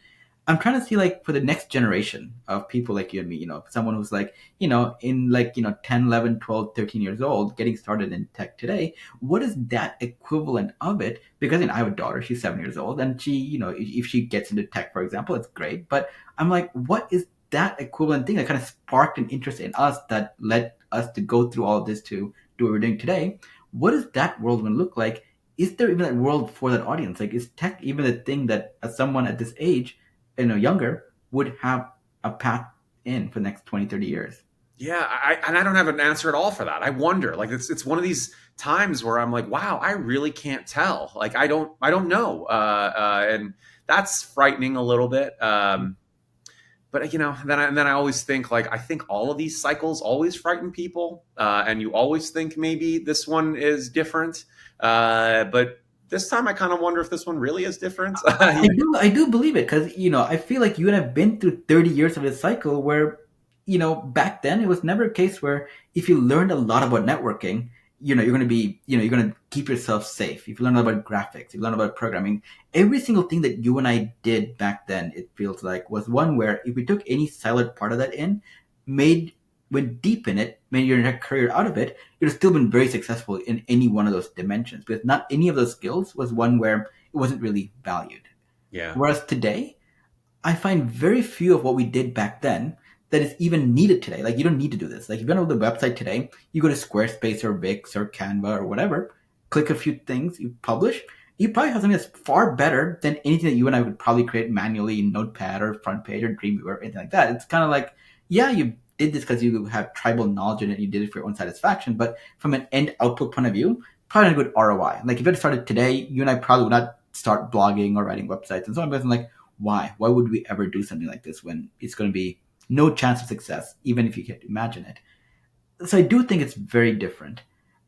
I'm trying to see like for the next generation of people like you and me, someone who's like, in like, 10, 11, 12, 13 years old, getting started in tech today, what is that equivalent of it? Because I have a daughter, she's 7 years old, and she, if she gets into tech, for example, it's great. But I'm like, what is that equivalent thing that kind of sparked an interest in us that led us to go through all of this to do what we're doing today? What does that world going to look like? Is there even that world for that audience? Like, is tech even a thing that as someone at this age, younger, would have a path in for the next 20, 30 years? Yeah, I don't have an answer at all for that. I wonder. Like it's one of these times where I'm like, wow, I really can't tell. Like I don't know, and that's frightening a little bit. But then I always think like I think all of these cycles always frighten people, and you always think maybe this one is different, but this time I kind of wonder if this one really is different. I do believe it because I feel like you and I've been through 30 years of this cycle where back then it was never a case where if you learned a lot about networking, you're going to be you're going to keep yourself safe. If you learn about graphics, you learn about programming, every single thing that you and I did back then, it feels like was one where if we took any siloed part of that in, went deep in it, made your entire career out of it, you'd have still been very successful in any one of those dimensions because not any of those skills was one where it wasn't really valued. Yeah. Whereas today, I find very few of what we did back then that is even needed today. Like, you don't need to do this. Like, if you want to build a website today, you go to Squarespace or Wix or Canva or whatever, click a few things, you publish. You probably have something that's far better than anything that you and I would probably create manually in Notepad or FrontPage or Dreamweaver or anything like that. It's kind of like, yeah, you did this because you have tribal knowledge in it, you did it for your own satisfaction, but from an end output point of view, probably not a good ROI. Like, if you had started today, you and I probably would not start blogging or writing websites and so on. But I'm like, why? Why would we ever do something like this when it's going to be no chance of success, even if you can imagine it? So I do think it's very different.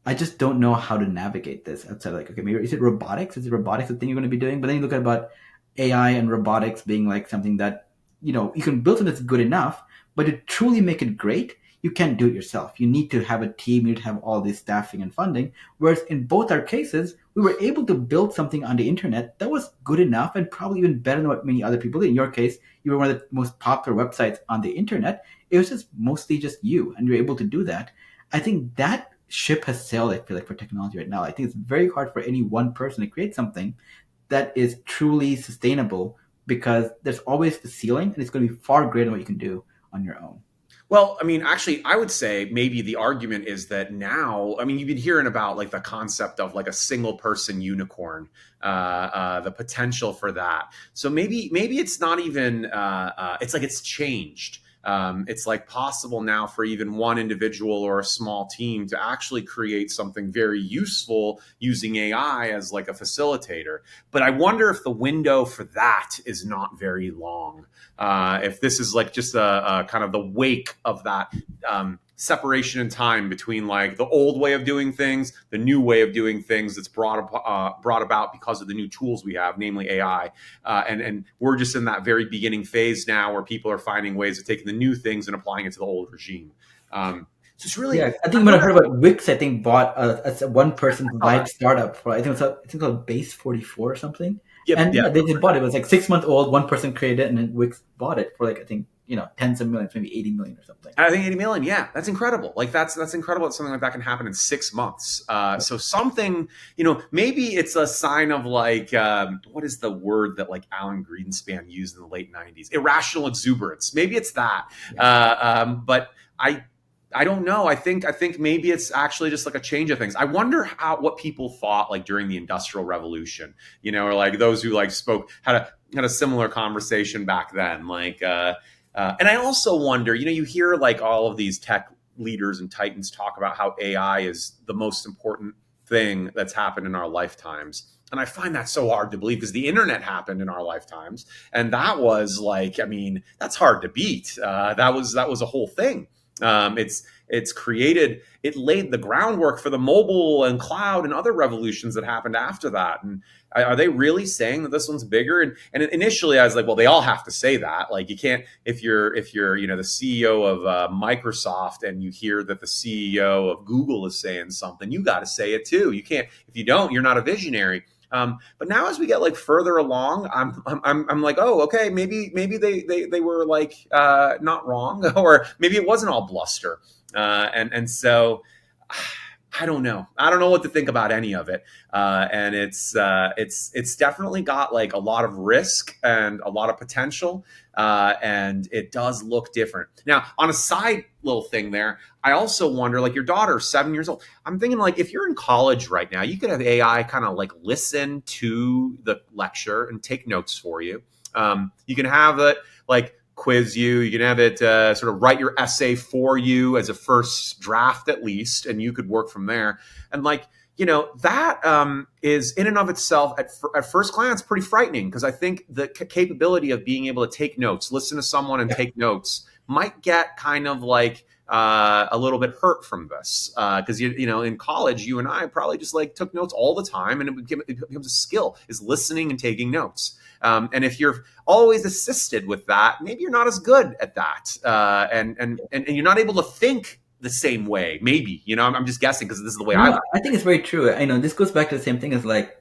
I just don't know how to navigate this outside. Like, okay, maybe is it robotics? Is it robotics the thing you're going to be doing? But then you look at about AI and robotics being like something that, you can build something that's good enough, but to truly make it great, you can't do it yourself. You need to have a team, you need to have all this staffing and funding. Whereas in both our cases, we were able to build something on the internet that was good enough and probably even better than what many other people did. In your case, you were one of the most popular websites on the internet. It was just mostly just you, and you're able to do that. I think that ship has sailed, I feel like, for technology right now. I think it's very hard for any one person to create something that is truly sustainable because there's always the ceiling, and it's going to be far greater than what you can do on your own. Well, I mean, actually, I would say maybe the argument is that now, I mean, you've been hearing about like the concept of like a single person unicorn, the potential for that. So maybe it's not even, it's like it's changed. It's like possible now for even one individual or a small team to actually create something very useful using AI as like a facilitator. But I wonder if the window for that is not very long. If this is like just a kind of the wake of that separation in time between like the old way of doing things, the new way of doing things that's brought about because of the new tools we have, namely AI, and we're just in that very beginning phase now where people are finding ways of taking the new things and applying it to the old regime. So it's really, yeah. I think when I heard about Wix, I think bought a one person live startup for, I think it's called Base 44 or something. Yep, And yep. yeah, they just bought it. It was like 6 months old. One person created it, and then Wix bought it for like, I think, tens of millions, maybe 80 million or something. I think 80 million. Yeah, that's incredible. Like that's incredible that something like that can happen in 6 months. So something, maybe it's a sign of like, what is the word that like Alan Greenspan used in the late 90s? Irrational exuberance. Maybe it's that. Yeah. But I don't know. I think maybe it's actually just like a change of things. I wonder what people thought like during the Industrial Revolution, or like those who like had a similar conversation back then. Like, and I also wonder, you hear like all of these tech leaders and titans talk about how AI is the most important thing that's happened in our lifetimes. And I find that so hard to believe because the internet happened in our lifetimes. And that was like, I mean, that's hard to beat. That was a whole thing. It laid the groundwork for the mobile and cloud and other revolutions that happened after that. And are they really saying that this one's bigger? And initially I was like, well, they all have to say that. Like you can't, if you're, the CEO of Microsoft and you hear that the CEO of Google is saying something, you got to say it too. You can't, if you don't, you're not a visionary. But now as we get like further along, I'm like, oh, okay, maybe they were like not wrong, or maybe it wasn't all bluster. And so I don't know. I don't know what to think about any of it. And it's definitely got like a lot of risk and a lot of potential. And it does look different. Now, on a side little thing there, I also wonder, like your daughter's 7 years old. I'm thinking like if you're in college right now, you could have AI kind of like listen to the lecture and take notes for you. You can have it like quiz you. You can have it sort of write your essay for you as a first draft at least, and you could work from there. And like, that is in and of itself at first glance pretty frightening because I think the capability of being able to take notes, listen to someone and take notes might get kind of like a little bit hurt from this because in college you and I probably just like took notes all the time, and it becomes a skill is listening and taking notes. And if you're always assisted with that, maybe you're not as good at that, and you're not able to think the same way. Maybe I'm just guessing because this is the way I think it's very true. I know this goes back to the same thing as like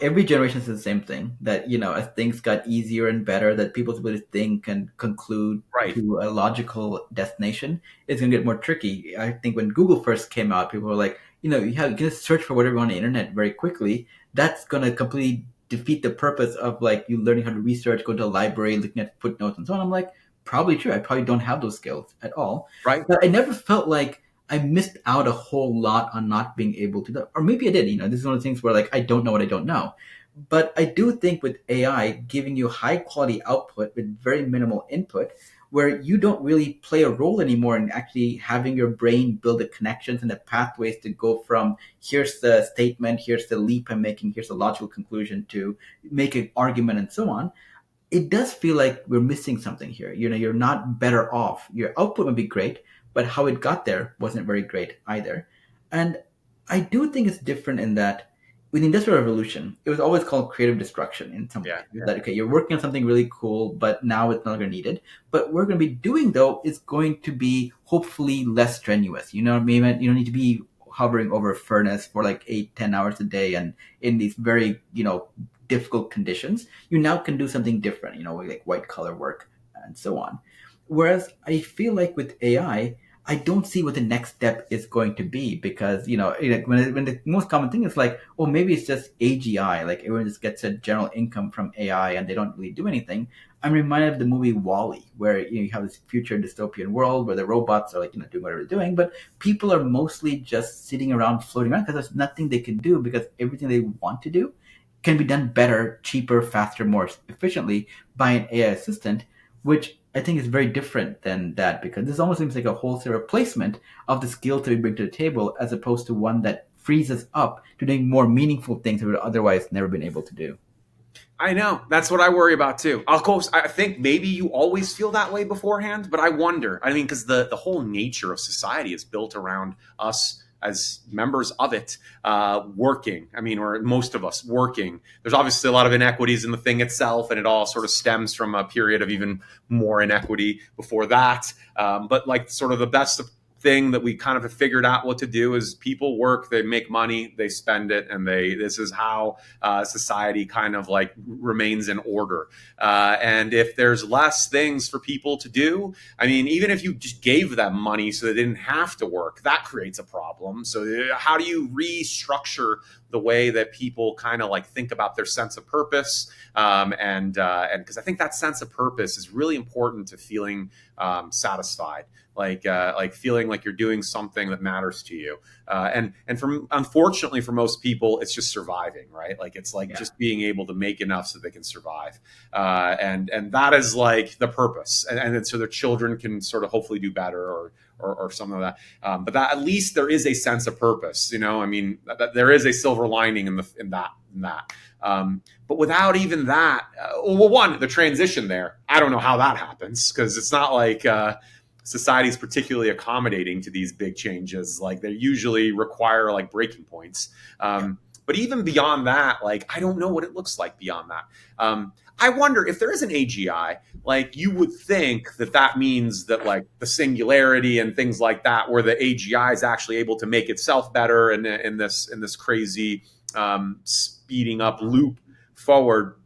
every generation says the same thing that as things got easier and better, that people's ability to think and conclude to a logical destination is going to get more tricky. I think when Google first came out, people were like, you can just search for whatever on the internet very quickly. That's going to completely defeat the purpose of like you learning how to research, go to a library, looking at footnotes and so on. I'm like, probably true. I probably don't have those skills at all. Right. But I never felt like I missed out a whole lot on not being able to do, or maybe I did. This is one of the things where like I don't know what I don't know. But I do think with AI giving you high quality output with very minimal input, where you don't really play a role anymore in actually having your brain build the connections and the pathways to go from here's the statement, here's the leap I'm making, here's the logical conclusion to make an argument and so on. It does feel like we're missing something here. You're not better off. Your output would be great, but how it got there wasn't very great either. And I do think it's different in that with the Industrial Revolution, it was always called creative destruction in some way. Yeah. That okay, you're working on something really cool, but now it's no longer needed. But what we're going to be doing though is going to be hopefully less strenuous. Maybe you don't need to be hovering over a furnace for like 8-10 hours a day and in these very difficult conditions. You now can do something different, like white collar work and so on. Whereas I feel like with AI, I don't see what the next step is going to be because, when the most common thing is like, oh, maybe it's just AGI, like everyone just gets a general income from AI and they don't really do anything. I'm reminded of the movie Wall-E, where you have this future dystopian world where the robots are like, doing whatever they're doing, but people are mostly just sitting around floating around because there's nothing they can do because everything they want to do can be done better, cheaper, faster, more efficiently by an AI assistant, which I think is very different than that because this almost seems like a wholesale replacement of the skills that we bring to the table as opposed to one that frees us up to doing more meaningful things that we would otherwise never been able to do. I know. That's what I worry about too. Of course, I think maybe you always feel that way beforehand, but I wonder. I mean, because the whole nature of society is built around us as members of it working. I mean, or most of us working. There's obviously a lot of inequities in the thing itself, and it all sort of stems from a period of even more inequity before that. But like sort of the best thing that we kind of have figured out what to do is people work, they make money, they spend it, and this is how society kind of like remains in order. And if there's less things for people to do, I mean, even if you just gave them money so they didn't have to work, that creates a problem. So how do you restructure the way that people kind of like think about their sense of purpose? And because I think that sense of purpose is really important to feeling satisfied. Like feeling like you're doing something that matters to you, and unfortunately for most people, it's just surviving, right? Like it's like just being able to make enough so they can survive, and that is like the purpose, and so their children can sort of hopefully do better or something like that. But that at least there is a sense of purpose, I mean, that there is a silver lining in that. But without even that, well, one, the transition there, I don't know how that happens because it's not like society is particularly accommodating to these big changes. Like they usually require like breaking points. But even beyond that, like I don't know what it looks like beyond that. I wonder if there is an AGI, like you would think that means that like the singularity and things like that, where the AGI is actually able to make itself better and in this crazy speeding up loop forward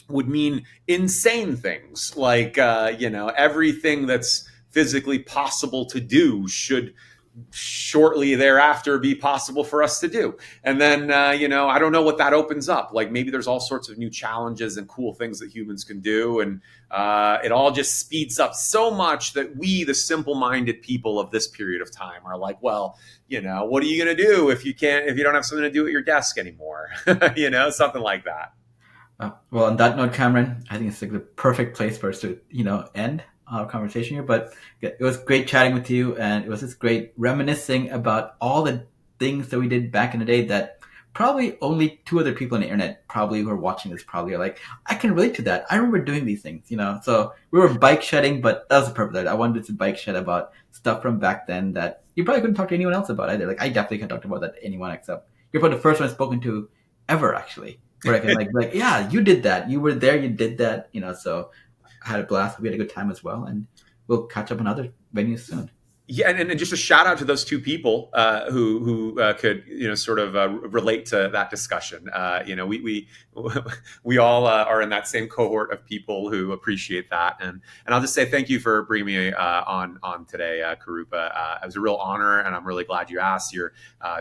would mean insane things like everything that's physically possible to do should shortly thereafter be possible for us to do. And then, I don't know what that opens up. Like maybe there's all sorts of new challenges and cool things that humans can do. And it all just speeds up so much that we, the simple-minded people of this period of time are like, well, what are you going to do if you don't have something to do at your desk anymore? Something like that. Well, on that note, Cameron, I think it's like the perfect place for us to, end our conversation here. But it was great chatting with you, and it was just great reminiscing about all the things that we did back in the day that probably only two other people on the internet probably who are watching this probably are like, I can relate to that. I remember doing these things, So we were bike shedding, but that was the purpose of it. I wanted to bike shed about stuff from back then that you probably couldn't talk to anyone else about either. Like I definitely can't talk about that to anyone except you're probably the first one I've spoken to ever, actually. Where I can like, yeah, you did that. You were there. You did that. So I had a blast. We had a good time as well, and we'll catch up on other venues soon. Yeah, and just a shout out to those two people who could sort of relate to that discussion. We all are in that same cohort of people who appreciate that, and I'll just say thank you for bringing me on today, KIRUPA. It was a real honor, and I'm really glad you asked. You're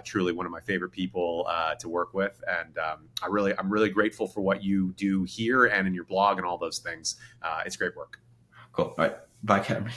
truly one of my favorite people to work with, and I'm really grateful for what you do here and in your blog and all those things. It's great work. Cool. All right. Bye, Cameron.